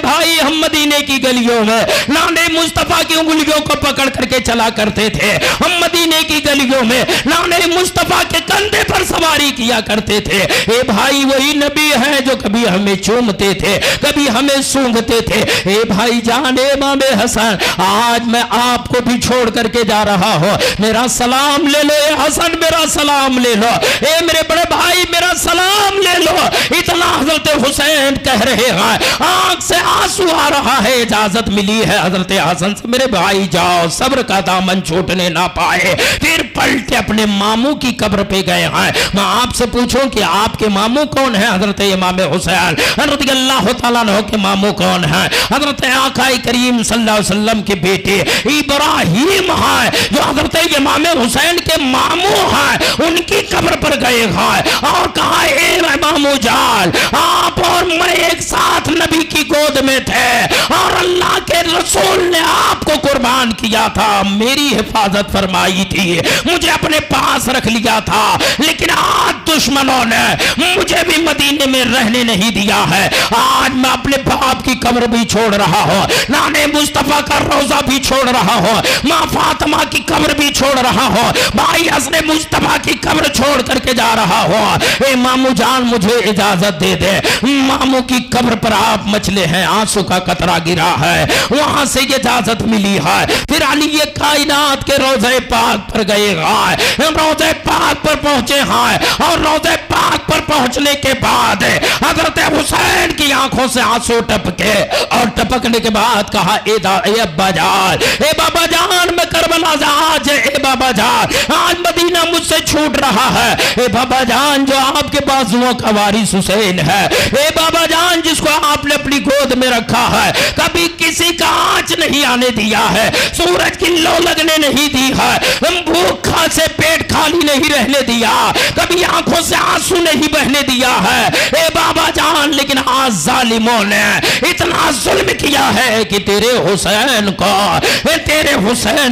بھائی ہم مدینے کی گلیوں میں نانے مصطفیٰ کی انگلیوں کو پکڑ کر کے چلا کرتے تھے، ہم مدینے کی گلیوں میں نانے مصطفیٰ کے کندھے پر سواری کیا کرتے تھے۔ اے بھائی وہی نبی ہیں جو کبھی ہمیں چومتے تھے، کبھی ہمیں سونگھتے تھے۔ اے بھائی جان امام حسن، آج میں آپ کو بھی چھوڑ کر کے جا رہا ہوں، میرا سلام لے لو، اے حسن میرا سلام لے لو، اے میرے بڑے بھائی میرا سلام لے لو۔ اتنا حضرت حسین کہہ رہے ہیں، آنکھ سے آنسو آ رہا ہے، اجازت ملی ہے حضرت حسن سے، میرے بھائی جاؤ، صبر کا دامن چھوٹنے نہ پائے۔ پھر پلٹے اپنے ماموں کی قبر پہ گئے ہیں۔ میں آپ سے پوچھوں کہ آپ کے ماموں کون ہیں؟ حضرت امام حسین رضی اللہ تعالیٰ عنہ کے ماموں کون ہیں؟ حضرت آقا کریم صلی اللہ علیہ وسلم کے بیٹے ابراہیم ہیں جو حضرت امام حسین کے ماموں ہیں، ان کی قبر پر گئے ہیں اور کہا اے امام جان، آپ اور میں ایک ساتھ نبی کی گود میں تھے اور اللہ کے رسول نے آپ کو قربان کیا تھا، میری حفاظت فرمائی تھی، مجھے اپنے پاس رکھ لیا تھا، لیکن آج دشمنوں نے مجھے بھی مدینے میں رہنے نہیں دیا ہے۔ آج میں اپنے باپ کی قبر بھی چھوڑ رہا ہوں، نانے مصطفیٰ کا روضہ بھی چھوڑ رہا ہوں، ماں فاطمہ کی قبر بھی چھوڑ رہا ہوں، بھائی حسن مصطفیٰ کی قبر چھوڑ کر کے جا رہا ہوں۔ اے مامو جان مجھے اجازت دے دے۔ مامو کی قبر پر آپ مچلے ہیں، آنسو کا قطرہ گرا ہے، وہاں سے اجازت ملی ہے۔ پھر علی کائنات کے روضہ پاک پر گئے ہیں، روضہ پاک پر پہنچے ہیں، اور روضہ پاک پر پہنچنے کے بعد حضرت حسین کی آنکھوں سے آنسو ٹپکے، اور ٹپکنے کے بعد کہا اے ابا جان، اے بابا جان، میں کربلا سے آج، اے بابا جان آج مدینہ مجھ سے چھوٹ رہا ہے، اے بابا جان جو آپ کے بازوؤں کا وارث حسین ہے، اے بابا جان جس کو آپ نے اپنی گود میں رکھا ہے، کبھی کسی کا آنچ نہیں آنے دیا ہے، سورج کی لو لگنے نہیں دی ہے، بھوکھا سے پیٹ خالی نہیں رہنے دیا، کبھی آنکھوں سے آنسو نہیں بہنے دیا ہے، اے بابا جان لیکن آج ظالموں نے اتنا ظلم کیا ہے کہ تیرے حسین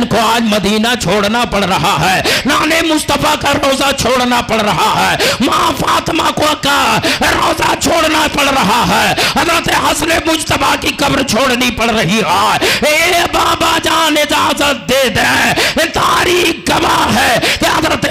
کو آج مدینہ چھوڑنا پڑ رہا ہے، نانے مصطفیٰ کا روضہ چھوڑنا پڑ رہا ہے، ماں فاطمہ کو کا روضہ چھوڑنا پڑ رہا ہے، حضرت حسن مجتبیٰ کی قبر چھوڑنی پڑ رہی ہے۔ اے بابا جان اجازت دے دے، تاریخ گواہ ہے کہ حضرت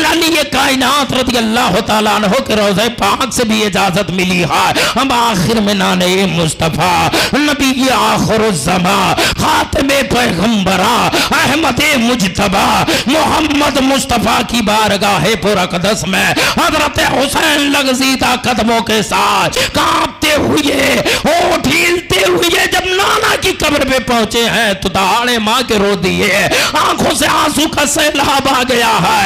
علی کائنات رضی اللہ تعالیٰ عنہ کے روضہ پاک سے بھی اجازت ملی ہے۔ ہم آخر میں نانے مصطفیٰ نبی آخر الزمان خاتم پیغمبران احمد مجتبیٰ محمد مصطفیٰ کی بارگاہ پر اقدس میں حضرت حسین لغزیدہ قدموں کے ساتھ کانپتے ہوئے ہونٹ ہلتے ہوئے جب نانا کی قبر پہ پہنچے ہیں تو دہاڑے ماں کے رو دیے، آنکھوں سے آنسو کا سیلاب آ گیا ہے۔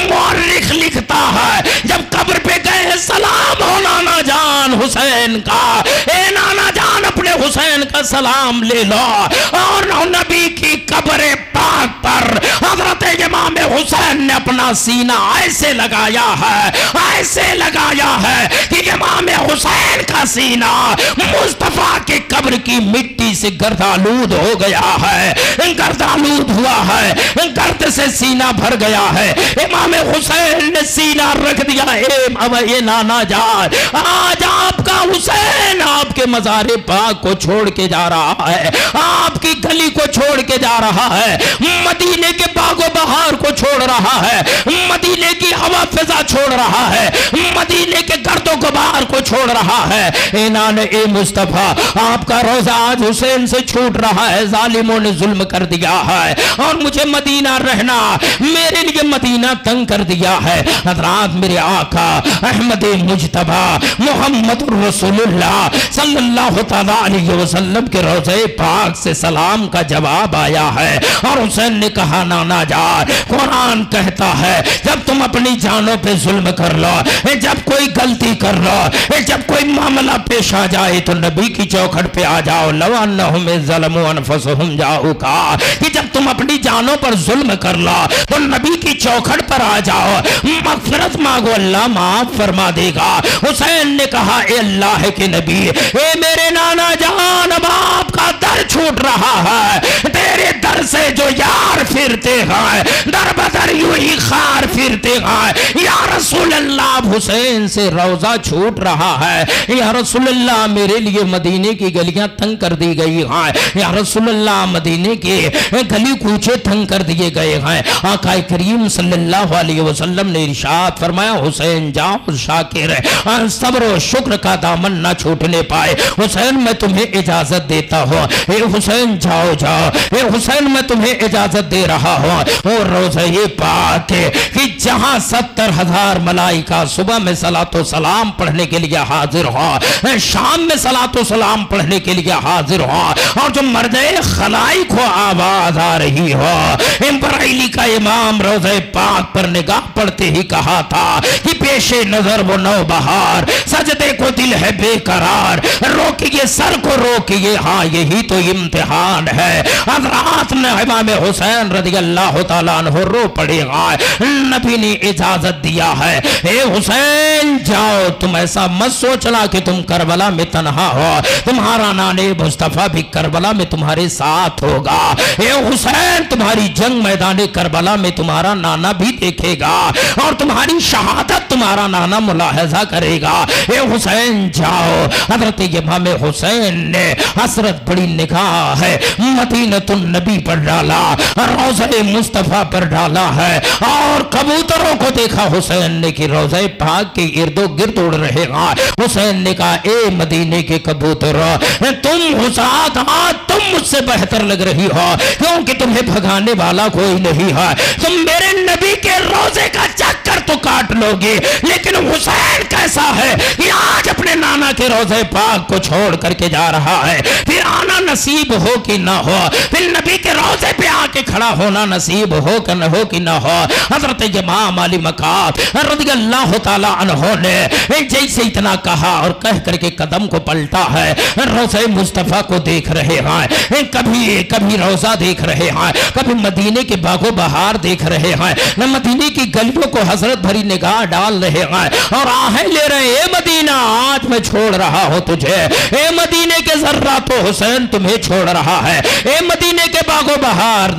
مورخ لکھتا ہے جب قبر پہ گئے سلام ہو نانا جان حسین کا، اے نانا جان اپنے حسین کا سلام لے لو، اور نبی کی قبر پاک پر حضرت امام حسین نے اپنا سینہ ایسے لگایا ہے کہ امام حسین کا سینہ مصطفیٰ کی قبر کی مٹی سے گردآلود ہو گیا ہے، گردآلود ہوا ہے، گرد سے سینہ بھر گیا ہے۔ امام حسین نے سینہ رکھ دیا، اے نانا جان آج آپ کا حسین آپ کے مزار پاک کو چھوڑ کے جا رہا ہے، آپ کی گلی کو چھوڑ کے جا رہا ہے، مدینے کے باغ و بہار کو چھوڑ رہا ہے، مدینے کی ہوا فضا چھوڑ رہا ہے، مدینے کے گرد و غبار کو چھوڑ رہا ہے۔ اے نانے اے مصطفیٰ آپ کا روضہ آج حسین سے چھوٹ رہا ہے، ظالموں نے ظلم کر دیا ہے اور مجھے مدینہ رہنا میرے لیے مدینہ تنگ کر دیا ہے۔ حضرات میرے آقا احمد مجتبیٰ محمد رسول اللہ صلی اللہ تعالیٰ علیہ وسلم کے روضہ پاک سے سلام کا جواب آیا ہے اور حسین نے کہا نانا جان قرآن کہتا ہے جب تم اپنی جانوں پہ ظلم کر لو, جب کوئی غلطی کر لو, جب کوئی معاملہ پیش آ جائے تو نبی کی چوکھٹ پہ آ جاؤ. لو انہم ظلموا انفسہم جاؤک, کہ جب تم اپنی جانوں پر ظلم کر لو تو نبی کی چوکھٹ پر آ جاؤ, مغفرت مانگو, اللہ معاف فرما دے گا. حسین نے کہا اے اللہ کے نبی, اے میرے نانا جان, اب آپ کا در چھوٹ رہا ہے, تیرے در سے جو یار پھرتے ہیں در بدر یوں ہی خار پھرتے ہیں. یا رسول اللہ, حسین سے روضہ چھوٹ رہا ہے. یا رسول اللہ, میرے لیے مدینے کی گلیاں تنگ کر دی گئی ہیں. یا رسول اللہ, مدینے کے گلی کوچے تنگ کر دیے گئے ہیں. آقا کریم صلی اللہ علیہ وسلم نے ارشاد فرمایا حسین جاؤ شاکر, صبر و شکر کا دامن نہ چھوٹنے پائے. حسین میں تمہیں اجازت دیتا ہوں, اے حسین جاؤ جاؤ, اے حسین میں تمہیں اجازت دے رہا ہوں. اور روزہ یہ پاک ہے کہ جہاں 70,000 ملائکہ صبح میں صلاۃ و سلام پڑھنے کے لیے حاضر ہو, شام میں صلاۃ و سلام پڑھنے کے لیے حاضر ہو, اور جو مرد خلائق کو آواز آ رہی ہو, بریلی کا امام روزہ پاک پر نگاہ پڑتے ہی کہا تھا کہ پیش نظر وہ نو بہار, سجدے کو دل ہے بے قرار, روکیے سر کو روکیے, ہاں یہی تو امتحان ہے. حضرات نے امام حسین رضی اللہ تعالیٰ عنہ رو پڑے گا. نبی نے اجازت دیا ہے, اے حسین جاؤ, تم ایسا مت سوچنا کہ تم کربلا میں تنہا ہو, تمہارا نانے مصطفیٰ بھی کربلا میں تمہارے ساتھ ہوگا. اے حسین, تمہاری جنگ میدان کربلا میں تمہارا نانا بھی دیکھے گا اور تمہاری شہادت تمہارا نانا ملاحظہ کرے گا. اے حسین جاؤ. حضرت امام حسین نے حسرت بڑی نگاہ ہے مدینۃ النبی پر ڈالا, روضہ مصطفیٰ پر ڈالا ہے, اور کبوتروں کو دیکھا حسین نے کہ روضہ پاک کے ارد و گرد اڑ رہے ہیں. حسین نے کہا اے مدینے کے کبوتروں, تم حساد آج تم مجھ سے بہتر لگ رہی ہو, کیونکہ تمہیں بھگانے والا کوئی نہیں ہے. تم میرے نبی کے روزے کا چکر تو کاٹ لو گے, لیکن حسین کیسا ہے کہ آج اپنے نانا کے روزے پاک کو چھوڑ کر کے جا رہا ہے. پھر آنا نصیب ہو کہ نہ ہو, پھر نبی کے روزے پہ آ کے کھڑا ہونا نصیب ہو کہ نہ ہو کہ نہ ہو. حضرت امام علی مقام رضی اللہ تعالی عنہ نے جیسے اتنا کہا اور کہہ کر کے قدم کو پلٹا ہے, روزہ مصطفیٰ کو دیکھ رہے ہیں, کبھی روزہ دیکھ رہے ہیں, کبھی مدینے کے باغ و بہار دیکھ رہے ہیں, مدینے کی گلیوں کو حضرت بھری نگاہ ڈال رہے ہیں اور آہیں لے رہے ہیں, اے مدینہ آج میں چھوڑ رہا ہوں تجھے, اے مدینے کے ذرات و حسین تمہیں چھوڑ رہا ہے, اے مدینے کے باغ و بہار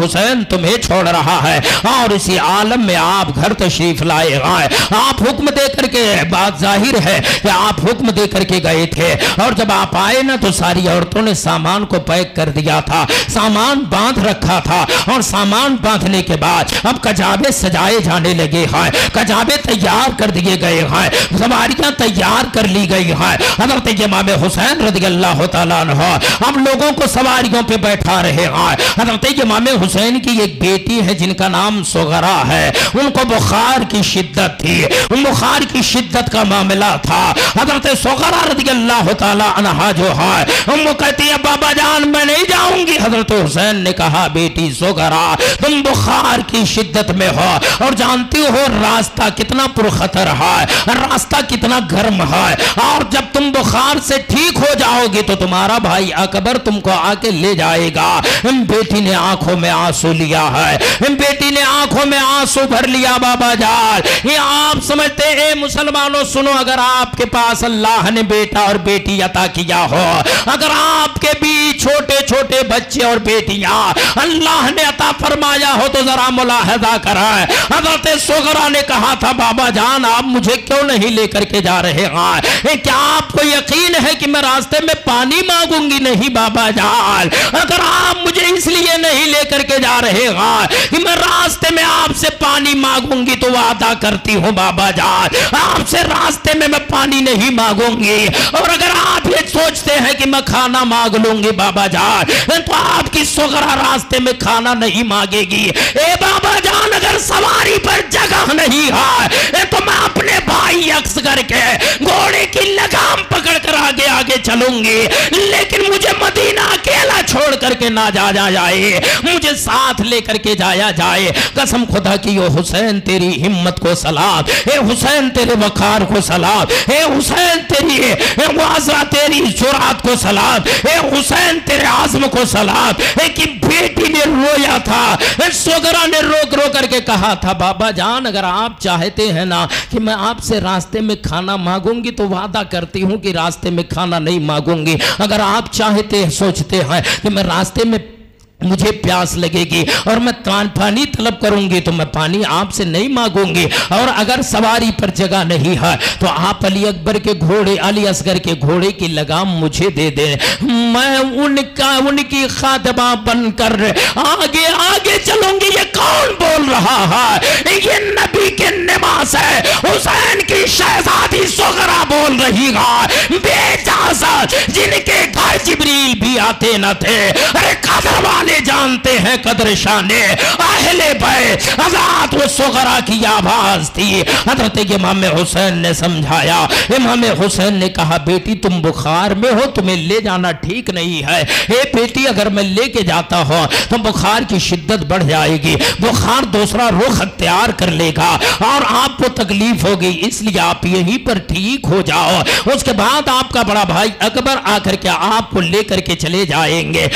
حسین تمہیں چھوڑ رہا ہے. اور اسی عالم میں آپ گھر تشریف لائے ہیں, آپ حکم دے کر کے, بات ظاہر ہے کہ آپ حکم دے کر کے گئے تھے, اور جب آپ آئے نا تو ساری عورتوں نے سامان کو پیک کر دیا تھا, سامان باندھ رکھا تھا, اور سامان باندھنے کے بعد اب کجابے سجائے جانے لگے ہیں, کجابے تیار کر دیے گئے ہیں, سواریاں تیار کر لی گئی ہیں. حضرت امام حسین رضی اللہ تعالیٰ عنہ اب لوگوں کو سواریوں پہ بیٹھا رہے ہیں. حضرت امام حسین کی ایک بیٹی ہے جن کا نام سغرا ہے, ان کو بخار کی شدت تھی, بخار کی شدت کا معاملہ تھا. حضرت سغرا رضی اللہ تعالیٰ عنہ جو ہے وہ کہتی ہے بابا جان میں نہیں جاؤں گی. حضرت حسین نے کہا بیٹی سغرا تم بخار کی شدت میں ہو اور جانتی ہو راستہ کتنا پرخطر ہے, راستہ کتنا گرم ہے, اور جب تم بخار سے ٹھیک ہو جاؤ گے تو تمہارا بھائی اکبر تم کو آ کے لے جائے گا. بیٹی نے آنکھوں میں آنسو لیا ہے, بیٹی نے آنکھوں میں آنسو بھر لیا. بابا جان یہ آپ سمجھتے اے مسلمانوں سنو, اگر آپ کے پاس اللہ نے بیٹا اور بیٹی عطا کیا ہو, اگر آپ کے بھی چھوٹے چھوٹے بچے اور بیٹیاں اللہ نے عطا فرمایا ہو تو ذرا ملاحظہ کرائیں. حضرت سغرا نے کہا تھا بابا جان آپ مجھے کیوں نہیں لے کر کے جا رہے ہیں, کیا آپ کو یقین ہے کہ میں راستے میں پانی مانگوں گی؟ نہیں بابا جان, اگر آپ مجھے اس لیے نہیں لے کر کے جا رہے ہیں کہ میں راستے میں آپ سے پانی مانگوں گی تو وعدہ کرتی ہوں بابا جان آپ سے راستے میں پانی نہیں مانگوں گی, اور اگر آپ یہ سوچتے ہیں کہ میں کھانا مانگ لوں گی بابا جان تو آپ کی سغرا راستے میں کھانا نہیں مانگے گی. اے بابا جان اگر سواری پر جگہ نہیں ہے تو میں اپنے بھائی عکس کر کے گھوڑے کی لگام پکڑ کر آگے آگے چلوں گی، لیکن مجھے مدینہ اکیلا چھوڑ کر کے نہ جایا جائے، مجھے ساتھ لے کر کے جایا جائے۔ قسم خدا کی او حسین تیری ہمت کو سلام، اے حسین تیرے وقار کو سلام، اے حسین تیری معاذہ تیری جرات کو سلام، اے حسین تیرے عزم کو سلام۔ ایک بیٹی نے رویا تھا، سوگرا نے روک رو کر کے کہا تھا بابا جان اگر آپ چاہتے ہیں نا کہ میں آپ سے راستے میں کھانا مانگوں گی تو وعدہ کرتی ہوں کہ راستے میں کھانا نہیں مانگوں گی، اگر آپ چاہتے سوچتے ہیں کہ میں راستے میں مجھے پیاس لگے گی اور میں پانی طلب کروں گی تو میں پانی آپ سے نہیں مانگوں گی، اور اگر سواری پر جگہ نہیں ہے تو آپ علی اکبر کے گھوڑے علی اصغر کے گھوڑے کی لگام مجھے دے دیں، میں ان کی خادمہ بن کر آگے آگے چلوں گی۔ یہ کون بول رہا ہے؟ یہ نبی کے نماز ہے، حسین کی شہزادی سغرا بول رہی ہے، بے اجازت، جن کے گھر جبریل بھی آتے نہ تھے۔ ارے قدر والے جانتے ہیں قدر شان اہل بیت، حضرات وہ سغرا کی آواز تھی۔ حضرت امام حسین نے سمجھایا، امام حسین نے کہا بیٹی تم بخار میں ہو، تمہیں لے جانا ٹھیک نہیں ہے۔ اے بیٹی اگر میں لے کے جاتا ہوں تو بخار کی شدت بڑھ جائے گی، بخار دوسرا رخ اختیار کر لے گا اور آپ کو تکلیف ہوگی، اس لیے آپ یہیں پر ٹھیک ہو جاؤ، اس کے بعد آپ کا بڑا بھائی اکبر آ کر کے آپ کو لے کر کے چلے جائیں گے۔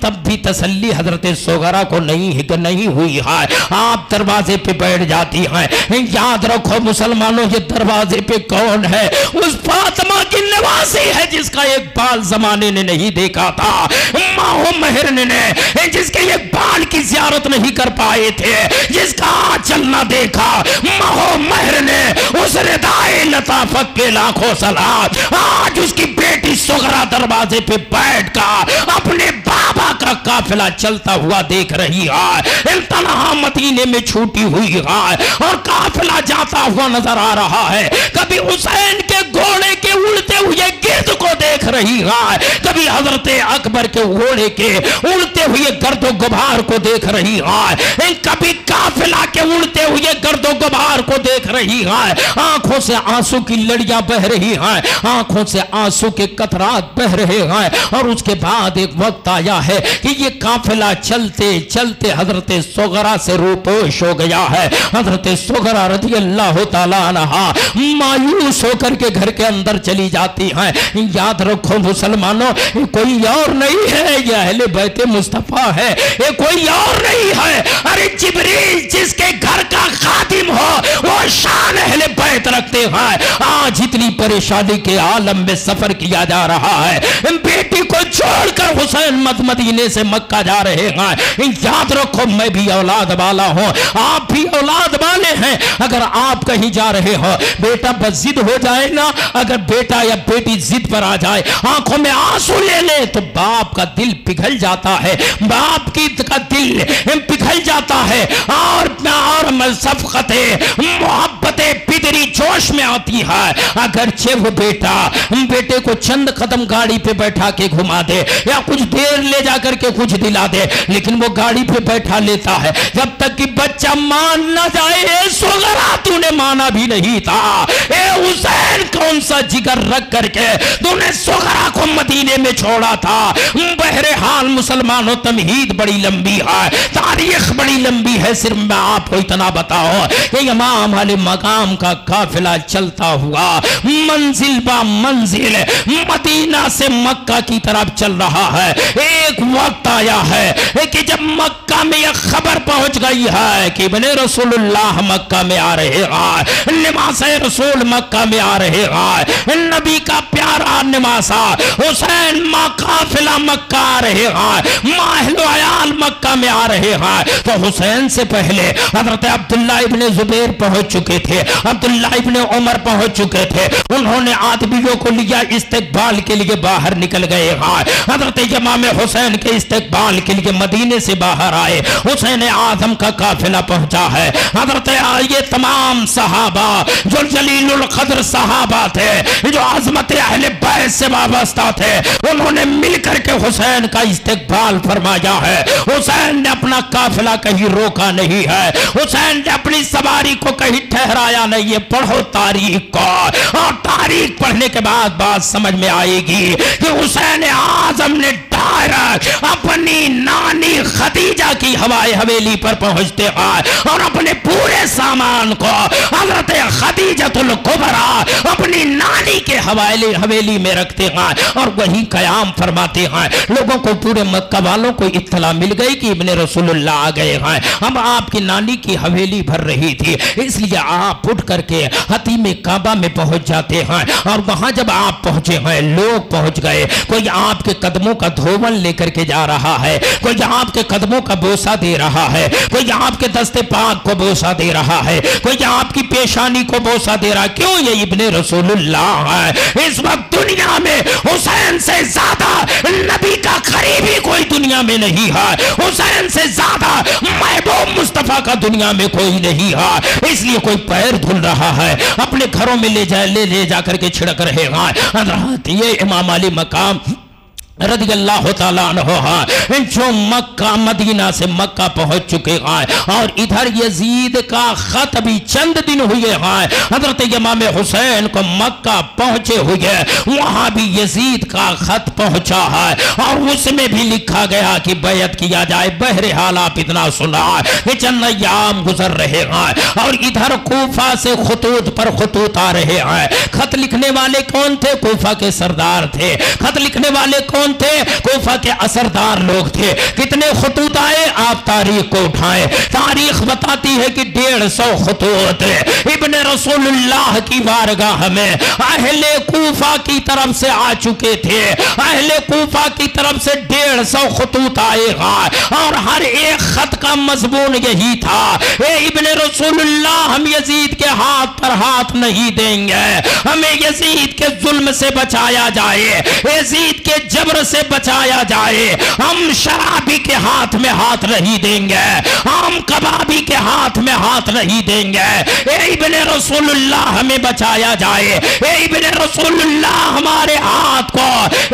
تب بھی تسلی حضرت سغرا کو نہیں ہوئی ہے، آپ دروازے پہ بیٹھ جاتی ہیں۔ یاد رکھو مسلمانوں یہ دروازے پہ کون ہے؟ اس فاطمہ کی نوازی ہے جس کا ایک بال زمانے نے نہیں دیکھا تھا، ماہ مہر نے جس کے ایک بال کی زیارت نہیں کر پائے تھے، جس کا آنچل نہ دیکھا، ماہ مہر نے اس ردائے لطافت کے لاکھوں سلام۔ آج اس کی بیٹی سغرا دروازے پہ بیٹھ کر اپنے بابا کا قافلہ چلتا ہوا دیکھ رہی ہے، تنہا مدینے میں چھوٹی ہوئی ہے اور قافلہ جاتا ہوا نظر آ رہا ہے۔ کبھی حسین کے گھوڑے کے اڑتے ہوئے گرد کو دیکھ رہی ہے، کبھی حضرت اکبر کے گھوڑے کے اڑتے ہوئے گرد و غبار کو دیکھ رہی ہے، کبھی قافلہ کے اڑتے ہوئے گرد و غبار کو دیکھ رہی ہے۔ آنکھوں سے آنسو کی لڑیاں بہ رہی ہیں، آنکھوں سے آنسو کے قطرات بہ رہے ہیں، اور اس کے بعد ایک وقت آیا ہے کہ یہ قافلہ چلتے چلتے حضرت سغرا سے روپوش ہو گیا ہے۔ حضرت سغرا رضی اللہ تعالیٰ عنہا مایوس ہو کر کے گھر کے اندر چلی جاتی ہیں۔ یاد رکھو مسلمانوں یہ کوئی اور نہیں ہے، یہ اہل بیت مصطفیٰ ہے، یہ کوئی اور نہیں ہے۔ ارے جبریل جس کے گھر کا خادم ہو وہ شان اہل بیت رکھتے ہیں۔ آج اتنی پریشانی کے عالم میں سفر کیا جا رہا ہے، بیٹی کو چھوڑ کر حسین مدینے سے مکہ جا رہے ہیں۔ یاد رکھو میں بھی اولاد والا ہوں، آپ بھی اولاد والے ہیں۔ اگر آپ کہیں جا رہے ہو بیٹا بس ضد ہو جائے نا، اگر بیٹا یا بیٹی ضد پر آ جائے آنکھوں میں آنسو لے لے تو باپ کا دل پگھل جاتا ہے، باپ کی کا دل پگھل جاتا ہے، اور شفقت محبت پدری جوش میں آتی ہے۔ اگرچہ وہ بیٹے کو چند قدم گاڑی پہ بیٹھا کے گھما دے یا کچھ دیر لے جا کر کے کچھ دلا دے، لیکن وہ گاڑی پہ بیٹھا لیتا ہے جب تک کہ بچہ مان نہ جائے۔ اے سغرا تو نے مانا بھی نہیں تھا، اے حسین کون سا جگر رکھ کر کے تو نے سغرا کو مدینے میں چھوڑا تھا۔ بہرحال مسلمانوں تمہید بڑی لمبی ہے، تاریخ بڑی لمبی ہے، صرف میں آپ کو اتنا بتاؤ کہ امام علی مقام کا قافلہ چلتا ہوا منزل با منزل مدینہ سے مکہ کی طرف چل رہا ہے۔ ایک وقت آیا ہے کہ جب مکہ میں یہ خبر پہنچ گئی ہے کہ ابن رسول اللہ مکہ میں آ رہے ہیں، نماز رسول مکہ میں آ رہے ہیں، نبی کا پیارا نمازہ حسین قافلہ مکہ آ رہے ہیں، اہل و عیال مکہ میں آ رہے ہیں، تو حسین سے پہلے حضرت عبداللہ ابن زبیر پہنچ چکے تھے، عبداللہ ابن عمر پہنچ چکے تھے، انہوں نے آدمیوں کو لیا استقبال کے لیے باہر نکل گئے ہیں۔ حضرت امام حسین کے استقبال کے لیے مدینے سے باہر آئے، حسین اعظم کا قافلہ پہنچا ہے۔ حضرت یہ تمام صحابہ جو جلیل القدر صحابہ تھے، جو عظمت اہل بیت سے وابستہ تھے انہوں نے مل کر کے حسین کا استقبال فرمایا ہے. حسین نے اپنا قافلہ کہیں روکا نہیں ہے, حسین نے اپنی سواری کو کہیں ٹھہرایا نہیں ہے. پڑھو تاریخ کو, اور تاریخ پڑھنے کے بعد بات سمجھ میں آئے گی کہ حسین اعظم نے ڈائریکٹ اپنی نانی خدیجہ کی ہوائی حویلی پر پہنچتے ہیں اور اپنے پورے سامان کو حضرت خدیجۃ الکبریٰ اپنی نانی کے حویلی میں رکھتے ہیں اور وہیں قیام فرماتے ہیں. لوگوں کو, پورے مکہ والوں کو اطلاع مل گئی کہ ابن رسول اللہ آ گئے ہیں. اب آپ کی نانی کی حویلی بھر رہی تھی, اس لیے آپ اٹھ کر کے حتیم کعبہ میں پہنچ جاتے ہیں. اور وہاں جب آپ پہنچے ہیں, لوگ پہنچ گئے, کوئی آپ کے قدموں کا دھوول لے کر کے جا رہا ہے, کوئی آپ کے قدموں کا بوسہ دے رہا ہے, کوئی آپ کے دست پاک کو بوسہ دے رہا ہے, کوئی آپ کی پیشانی کو بوسہ دے رہا ہے. کیوں؟ یہ ابن رسول اللہ ہے. اس وقت دنیا میں حسین سے زیادہ نبی کا قریبی کوئی دنیا میں نہیں ہے, حسین سے زیادہ محبوب مصطفیٰ کا دنیا میں کوئی نہیں ہے. اس لیے کوئی پیر دھل رہا ہے, اپنے گھروں میں لے جا کر کے چھڑک رہے ہیں. حضرت یہ امام علی مقام رضی اللہ تعالیٰ عنہ جو مکہ مدینہ سے مکہ پہنچ چکے ہیں, اور ادھر یزید کا خط بھی چند دن ہوئے ہیں حضرت امام حسین کو مکہ پہنچے ہوئے, وہاں بھی یزید کا خط پہنچا ہے اور اس میں بھی لکھا گیا کہ بیعت کیا جائے. بہرحال آپ اتنا سنا کہ چند ایام گزر رہے ہیں اور ادھر کوفہ سے خطوط پر خطوط آ رہے ہیں. خط لکھنے والے کون تھے؟ کوفہ کے سردار تھے. خط لکھنے والے کون تھے؟ کوفہ کے اثردار لوگ تھے. کتنے خطوط آئے؟ آپ تاریخ کو اٹھائیں, تاریخ بتاتی ہے کہ 150 خطوط ابن رسول اللہ کی بارگاہ میں اہل کوفہ کی طرف سے آ چکے تھے. اہل کوفہ کی طرف سے 150 خطوط آئے گا اور ہر ایک خط کا مضمون یہی تھا, اے ابن رسول اللہ, ہم یزید کے ہاتھ پر ہاتھ نہیں دیں گے, ہمیں یزید کے ظلم سے بچایا جائے, یزید کے جبر سے بچایا جائے. ہم شرابی کے ہاتھ میں ہاتھ نہیں دیں گے, ہم کبابی کے ہاتھ میں ہاتھ نہیں دیں گے. اے ابن رسول اللہ, ہمیں بچایا جائے. اے ابن رسول اللہ, ہمارے ہاتھ کو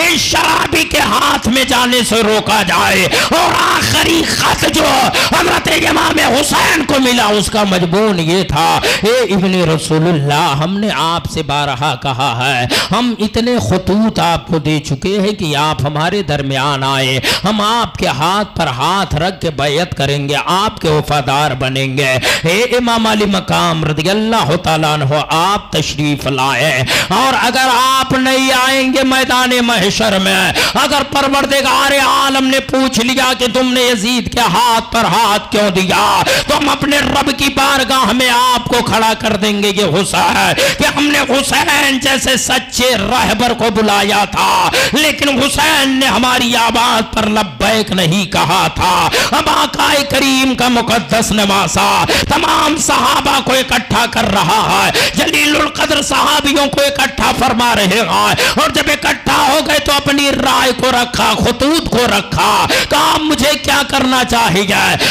اس شرابی کے ہاتھ میں جانے سے روکا جائے. اور آخری خط جو حضرت امام حسین کو ملا اس کا مضمون یہ تھا, اے ابن رسول اللہ, ہم نے آپ سے بارہا کہا ہے, ہم اتنے خطوط آپ کو دے چکے ہیں کہ آپ ہمارے درمیان آئے, ہم آپ کے ہاتھ پر ہاتھ رکھ کے بیعت کریں گے, آپ کے وفادار بنیں گے. اے امام علی مقام رضی اللہ تعالیٰ عنہ, آپ تشریف لائے, اور اگر آپ نہیں آئیں گے میدان محشر میں, اگر پروردگار عالم نے پوچھ لیا کہ تم نے یزید کے ہاتھ پر ہاتھ کیوں دیا, تو ہم اپنے رب کی بارگاہ میں آپ کو کھڑا کر دیں گے یہ حسین, کہ ہم نے حسین جیسے سچے رہبر کو بلایا تھا, لیکن حسین نے ہماری آواز پر لبیک نہیں کہا تھا. اب آقا کریم کا مقدس نواسا تمام صحابہ کو اکٹھا کر رہا ہے, جلیل القدر صحابیوں کو اکٹھا فرما رہے ہیں, اور جب اکٹھا ہو گئے تو اپنی رائے کو رکھا, خطوط کو رکھا, کہا مجھے کیا کرنا چاہیے.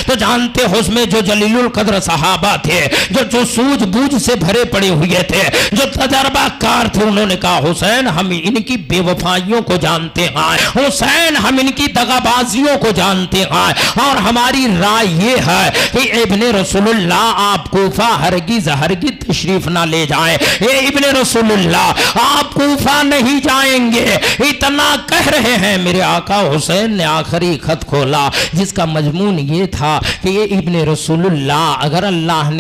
تو جانتے ہو اس میں جو جلیل القدر صحابہ تھے, جو سوجھ بوجھ سے بھرے پڑے ہوئے تھے, جو تجربہ کار تھے, انہوں نے کہا حسین ہم ان کی بے وفائیوں کو جانتے ہیں, حسین ہم ان کی دغابازیوں کو جانتے ہیں, اور ہماری رائے یہ ہے کہ ابن رسول اللہ آپ کوفہ ہرگز تشریف نہ لے جائیں. اے ابن رسول اللہ, آپ کوفہ نہیں جائیں گے. اتنا کہہ رہے ہیں, میرے آقا حسین نے آخری خط کھولا جس کا مضمون یہ تھا کہ یہ ابن رسول اللہ, اگر اللہ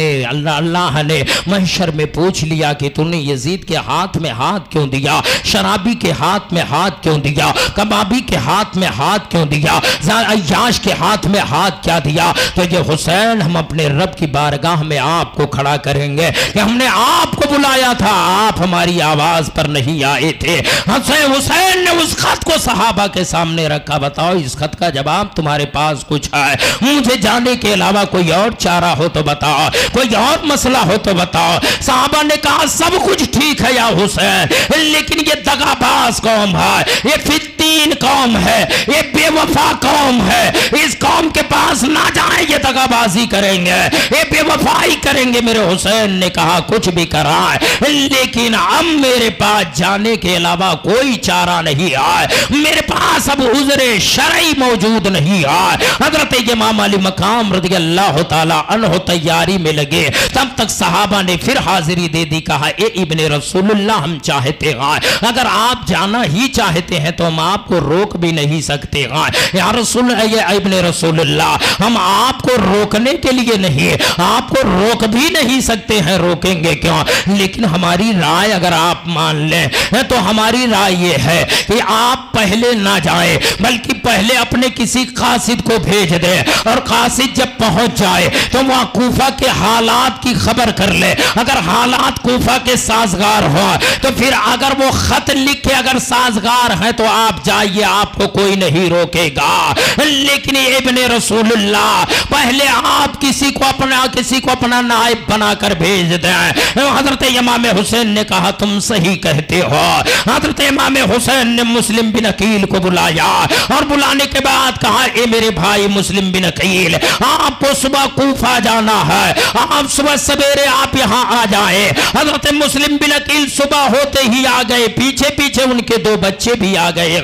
نے محشر میں پوچھ لیا کہ تو نے یزید کے ہاتھ میں ہاتھ کیوں دیا, شرابی کے ہاتھ میں ہاتھ کیوں دیا, کبابی کے ہاتھ میں ہاتھ کیوں دیا, عیاش کے ہاتھ میں ہاتھ کیا دیا, تو یہ حسین ہم اپنے رب کی بارگاہ میں آپ کو کھڑا کریں گے کہ ہم نے آپ کو بلایا تھا, آپ ہماری آواز پر نہیں آئے تھے. حسین نے اس خط کو صحابہ کے سامنے رکھا, بتاؤ اس خط کا جواب تمہارے پاس کچھ ہے, مجھے جانے کے علاوہ کوئی اور چارہ ہو تو بتاؤ, کوئی اور مسئلہ ہو تو بتاؤ. صحابہ نے کہا سب کچھ ٹھیک ہے یا حسین, لیکن یہ دغاباز قوم ہے, یہ فتی بدین قوم ہے، یہ بے وفا قوم ہے، اس قوم کے پاس نہ جائیں، یہ دغا بازی کریں گے، یہ بے وفائی کریں گے۔ میرے حسین نے کہا کچھ بھی کرا ہے لیکن اب میرے پاس جانے کے علاوہ کوئی چارہ نہیں ہے، میرے پاس اب عذر شرعی موجود نہیں ہے۔ حضرت امام علی مقام رضی اللہ تعالی عنہ تیاری میں لگے، تب تک صحابہ نے پھر حاضری دے دی، کہا اے ابن رسول اللہ ہم چاہتے ہیں اگر آپ جانا ہی چاہتے ہیں تو ہم آپ کو روک بھی نہیں سکتے ہیں، یا رسول ابن رسول اللہ ہم آپ کو روکنے کے لیے نہیں، آپ کو روک بھی نہیں سکتے ہیں، روکیں گے کیوں؟ لیکن ہماری رائے اگر آپ مان لیں تو ہماری رائے یہ ہے کہ آپ پہلے نہ جائیں بلکہ پہلے اپنے کسی قاصد کو بھیج دیں، اور قاصد جب پہنچ جائے تو وہاں کوفہ کے حالات کی خبر کر لے، اگر حالات کوفہ کے سازگار ہو تو پھر اگر وہ خط لکھے اگر سازگار ہیں تو آپ جائیے، آپ کو کوئی نہیں روکے گا۔ لیکن ابن رسول اللہ پہلے آپ کسی کو اپنا نائب بنا کر بھیج دیں۔ حضرت امام حسین نے کہا تم صحیح کہتے ہو۔ حضرت امام حسین نے مسلم بن عقیل کو بلایا اور بلانے کے بعد کہا اے میرے بھائی مسلم بن عقیل، آپ کو صبح کوفہ جانا ہے، آپ صبح سویرے آپ یہاں آ جائیں۔ حضرت مسلم بن عقیل صبح ہوتے ہی آ گئے، پیچھے پیچھے ان کے دو بچے بھی آ گئے۔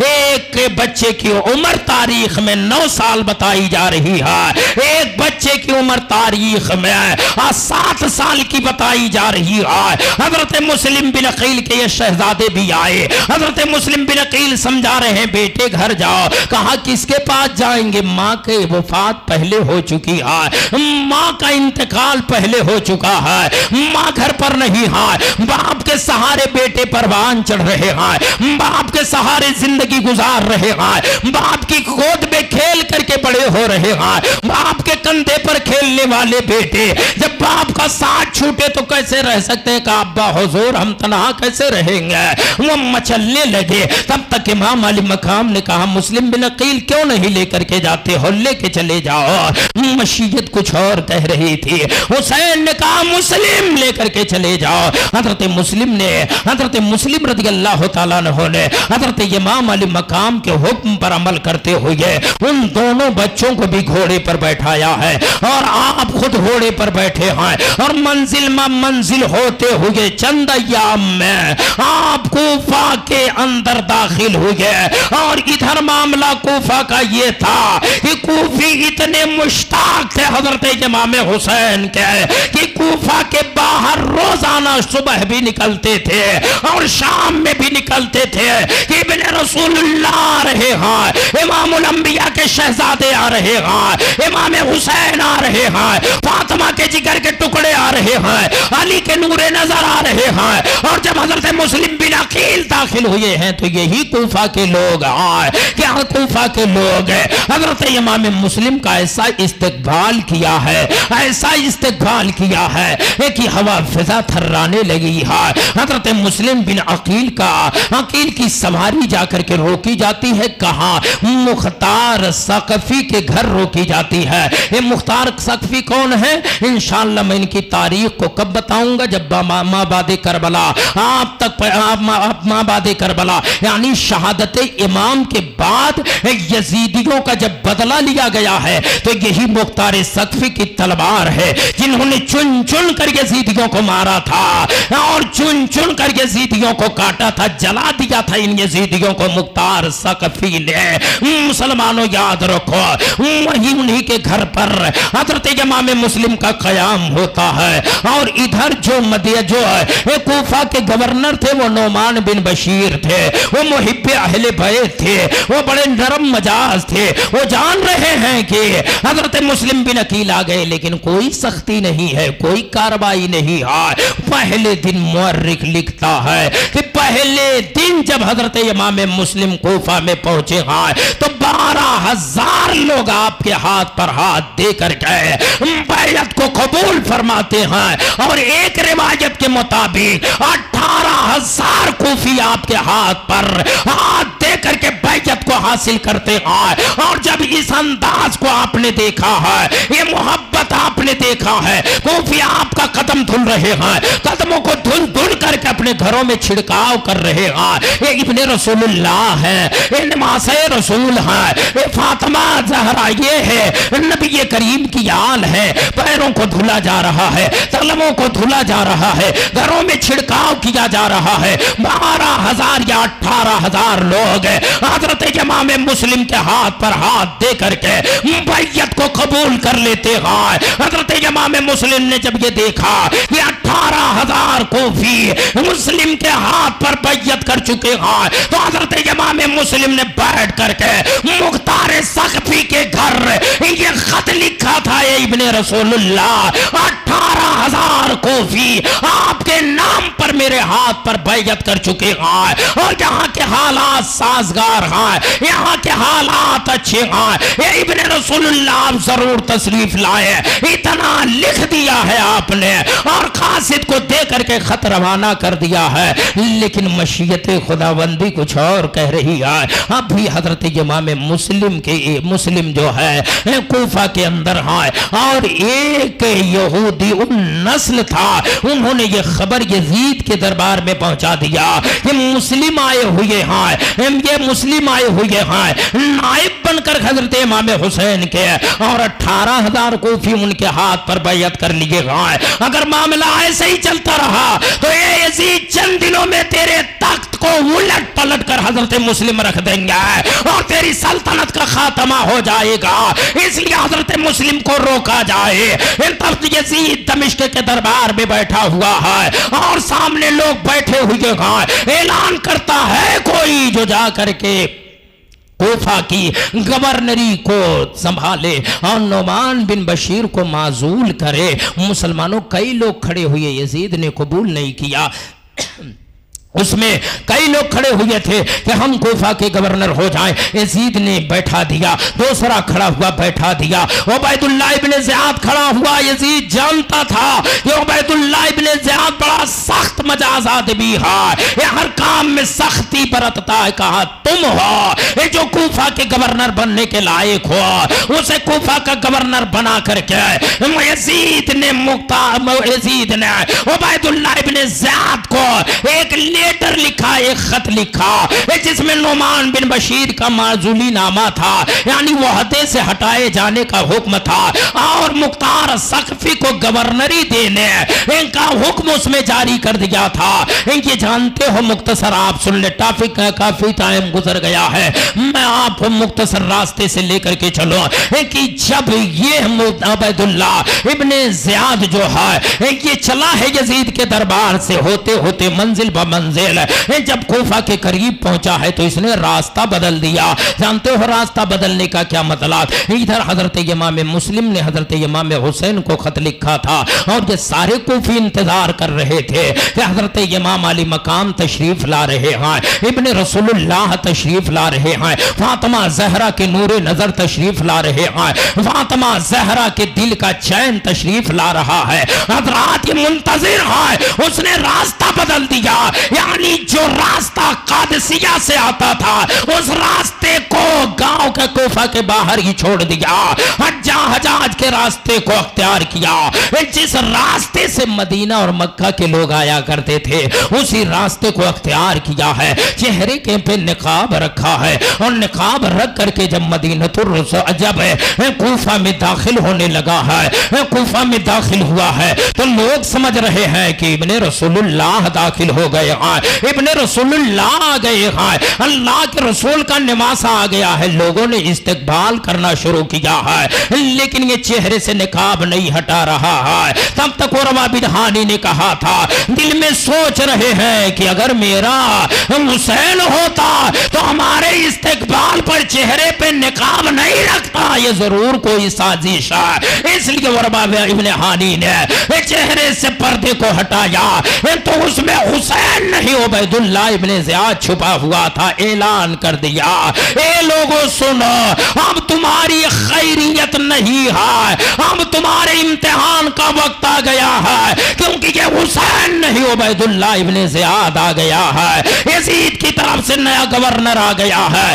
ایک بچے کی عمر تاریخ میں 9 سال بتائی جا رہی ہے، ایک بچے کی عمر تاریخ میں 7 سال کی بتائی جا رہی ہے۔ حضرت مسلم بن عقیل کے یہ شہزادے بھی آئے، حضرت مسلم بن عقیل سمجھا رہے ہیں بیٹے گھر جاؤ۔ کہا کس کے پاس جائیں گے؟ ماں کے وفات پہلے ہو چکی ہے، ماں کا انتقال پہلے ہو چکا ہے، ماں گھر پر نہیں ہے، باپ کے سہارے بیٹے پروان چڑھ رہے ہیں، باپ کے سہارے زندگی گزار رہے ہیں، باپ کی گود میں کھیل کر کے بڑے ہو رہے ہیں، باپ کے کندھے پر کھیلنے والے بیٹے جب باپ کا ساتھ چھوٹے تو کیسے رہ سکتے ہیں؟ کہ ابا حضور ہم تنہا کیسے رہیں گے؟ وہ مچلنے لگے۔ تب تک امام علی مقام نے کہا مسلم بن عقیل کیوں نہیں لے کر کے جاتے ہو، لے کے چلے جاؤ۔ مشیت کچھ اور کہہ رہی تھی، حسین نے کہا مسلم لے کر کے چلے جاؤ۔ حضرت مسلم رضی اللہ تعالیٰ عنہ نے حضرت امام علی مقام کے حکم پر عمل کرتے ہوئے ان دونوں بچوں کو بھی گھوڑے پر بیٹھایا ہے اور آپ خود گھوڑے پر بیٹھے ہیں، اور منزل ہوتے ہوئے چند ایام میں آپ کوفہ کے اندر داخل ہوئے۔ اور ادھر معاملہ کوفہ کا یہ تھا کہ کوفی اتنے مشتاق تھے حضرت امام حسین کے کہ کوفہ کے باہر روزانہ صبح بھی نکلتے تھے اور شام میں بھی نکلتے تھے کہ ابن رسول اللہ آ رہے ہیں، امام الانبیاء کے شہزادے آ رہے ہیں، امام حسین آ رہے ہیں، فاطمہ کے جگر کے ٹکڑے آ رہے ہیں، علی کے نور نظر آ رہے ہیں۔ اور جب حضرت مسلم بن عقیل داخل ہوئے ہیں تو یہی کوفہ کے لوگ آئے، کیا کوفہ کے لوگ حضرت امام مسلم کا ایسا استقبال کیا ہے، ایسا استقبال کیا ہے کہ ہوا فضا تھرانے لگی ہے۔ حضرت مسلم بن عقیل کی سواری جا کر کے روکی جاتی ہے، کہاں؟ مختار ثقفی کے گھر روکی جاتی ہے۔ یہ مختار ثقفی کون ہے؟ انشاءاللہ میں ان کی تاریخ کو کب بتاؤں گا جب مابعد کربلا مابعد کربلا یعنی شہادت امام کے بعد یزیدیوں کا جب بدلہ لیا گیا ہے تو یہی مختار ثقفی کی تلوار ہے جنہوں نے چن چن کر یزیدیوں کو مارا تھا اور چن چن کر یزیدیوں کو کاٹا تھا، جلا دیا تھا ان یزیدیوں کو مختار ثقفی نے۔ مسلمانوں یاد رکھو وہی انہی کے گھر پر حضرت امام مسلم کا قیام ہوتا ہے۔ اور ادھر جو کوفہ کے گورنر تھے وہ نعمان بن بشیر تھے، وہ محب اہل بیت تھے، وہ بڑے نرم مزاج تھے، وہ جان رہے ہیں کہ حضرت مسلم بن عقیل آ گئے لیکن کوئی سختی نہیں ہے، کوئی کارروائی نہیں ہے۔ پہلے دن مورخ لکھتا ہے کہ پہلے دن جب حضرت امام مسلم کوفہ میں پہنچے ہیں تو 12,000 لوگ آپ کے ہاتھ پر ہاتھ دے کر گئے، بیعت کو قبول فرماتے ہیں۔ اور ایک روایت کے مطابق 18,000 کوفی آپ کے ہاتھ پر ہاتھ دے کر کے بیعت کو حاصل کرتے ہیں. اور جب اس انداز کو آپ نے دیکھا ہے, یہ محبت آپ نے دیکھا ہے, کوفی آپ کا قدم دھل رہے ہیں, قدموں کو دھل دھل کر کے اپنے گھروں میں چھڑکاؤ کر رہے ہیں. یہ ابن رسول اللہ ہے, یہ نماز رسول ہے, یہ فاطمہ زہرا یہ ہے, نبی کریم کی آل ہے. پیروں کو دھلا جا رہا ہے, قدموں کو دھلا جا رہا ہے, گھروں میں چھڑکاؤ کیا جا رہا ہے. 12,000 یا 18,000 لوگ حضرت امام مسلم کے ہاتھ پر ہاتھ دے کر کے بیعت کو قبول کر لیتے ہیں. حضرت امام مسلم نے جب یہ دیکھا کہ 18,000 کوفی مسلم کے ہاتھ پر بیعت کر چکے ہیں, تو حضرت امام مسلم نے بیٹھ کر کے مختار ثقفی کے گھر یہ خط لکھا تھا, اے ابن رسول اللہ 18,000 کوفی آپ کے نام پر میرے ہاتھ پر بیعت کر چکے ہیں, اور یہاں کے حالات سازگار ہیں, یہاں کے حالات اچھے ہیں. اے ابن رسول اللہ آپ ضرور تشریف لائے. اتنا لکھ دیا ہے آپ نے, اور قاصد کو دے کر کے خط روانہ کر دیا ہے, لیکن مشیت خداوندی کچھ اور کہہ رہی ہے. اب بھی حضرت امام مسلم جو ہے کوفہ کے اندر ہے, اور ایک یہودی ان نسل تھا, انہوں نے یہ خبر یزید کے دربار میں پہنچا دیا. یہ مسلم آئے ہوئے ہیں, یہ مسلم آئے ہوئے ہیں نائب بن کر حضرت امام حسین کے, اور 18,000 کوفی ان کے ہاتھ پر بیعت کر لیے گئے. اگر معاملہ ایسے ہی چلتا رہا تو اے یزید چند دنوں میں تیرے تخت کو الٹ پلٹ کر حضرت مسلم رکھ دیں گے, اور تیری سلطنت کا خاتمہ ہو جائے گا. اس لیے حضرت مسلم کو روکا جائے. تب یزید دمشق کے دربار میں بیٹھا ہوا ہے, اور سامنے لوگ بیٹھے ہوئے ہیں. اعلان کرتا ہے کوئی جو جا کر کے کوفہ کی گورنری کو سنبھالے اور نعمان بن بشیر کو معزول کرے. مسلمانوں کئی لوگ کھڑے ہوئے, یزید نے قبول نہیں کیا. اس میں کئی لوگ کھڑے ہوئے تھے کہ ہم کوفہ کے گورنر ہو جائیں. یزید نے بیٹھا دیا, دوسرا کھڑا ہوا بیٹھا دیا. عبید اللہ ابن زیاد کھڑا ہوا. یزید جانتا تھا کہ عبید اللہ ابن زیاد بڑا سخت مجاز آدمی ہے, یہ ہر کام میں سختی برتتا ہے. کہا تم ہو جو کوفہ کے گورنر بننے کے لائق ہو, اسے کوفہ کا گورنر بنا کر کے یزید نے عبید اللہ ابن زیاد کو ایک لیٹر لکھا, ایک خط لکھا جس میں نعمان بن بشیر کا معزولی نامہ تھا, یعنی وہ عہدے سے ہٹائے جانے کا حکم تھا, اور مختار ثقفی کو گورنری دینے ان کا حکم اس میں جاری کر دیا تھا. یہ جانتے ہو, مختصر آپ سن لے, کافی ٹائم گزر گیا ہے, میں آپ کو مختصر راستے سے لے کر کے چلو کہ جب یہ عبید اللہ ابن زیاد جو ہے یہ چلا ہے یزید کے دربار سے ہوتے ہوتے منزل بمنزل, جب کوفہ کے قریب پہنچا ہے تو اس نے راستہ بدل دیا. جانتے ہو راستہ بدلنے کا کیا مطلب؟ ادھر حضرت امام مسلم نے حضرت امام حسین کو خط لکھا تھا, اور یہ سارے کوفی انتظار کر رہے تھے کہ حضرت امام علی مقام تشریف لا رہے ہیں, ابن رسول اللہ تشریف لا رہے ہیں, فاطمہ زہرا کے نور نظر تشریف لا رہے ہیں, فاطمہ زہرا کے دل کا چین تشریف لا رہا ہے. حضرات یہ منتظر ہے, اس نے راستہ بدل دیا, یعنی جو راستہ قادسیہ سے آتا تھا اس راستے کو گاؤں کے کوفہ کے باہر ہی چھوڑ دیا, حجاج کے راستے کو اختیار کیا. جس راستے سے مدینہ اور مکہ کے لوگ آیا کرتے تھے اسی راستے کو اختیار کیا ہے. چہرے کے پہ نقاب رکھا ہے, اور نقاب رکھ کر کے جب مدینۃ الرسول جب کوفہ میں داخل ہونے لگا ہے, کوفہ میں داخل ہوا ہے, تو لوگ سمجھ رہے ہیں کہ ابن رسول اللہ داخل ہو گئے ہیں, ابن رسول اللہ آ گئے ہیں, اللہ کے رسول کا نماز آ گیا ہے. لوگوں نے استقبال کرنا شروع کیا ہے, لیکن یہ چہرے سے نقاب نہیں ہٹا رہا ہے. تب تک عروہ بن ہانی نے کہا تھا, دل میں سوچ رہے ہیں کہ اگر میرا حسین ہوتا تو ہمارے استقبال پر چہرے پہ نقاب نہیں رکھتا, یہ ضرور کوئی سازش ہے. اس لیے عروہ بن ہانی نے چہرے سے پردے کو ہٹایا, تو اس میں حسین نہیں عبید اللہ ابن زیاد چھپا ہوا تھا. اعلان کر دیا, اے لوگوں سنو, اب تمہاری خیریت نہیں ہے, اب تمہارے امتحان کا وقت آ گیا ہے, کیونکہ یہ حسین نہیں عبید اللہ ابن زیاد آ گیا ہے. یزید کی طرف سے نیا گورنر آ گیا ہے.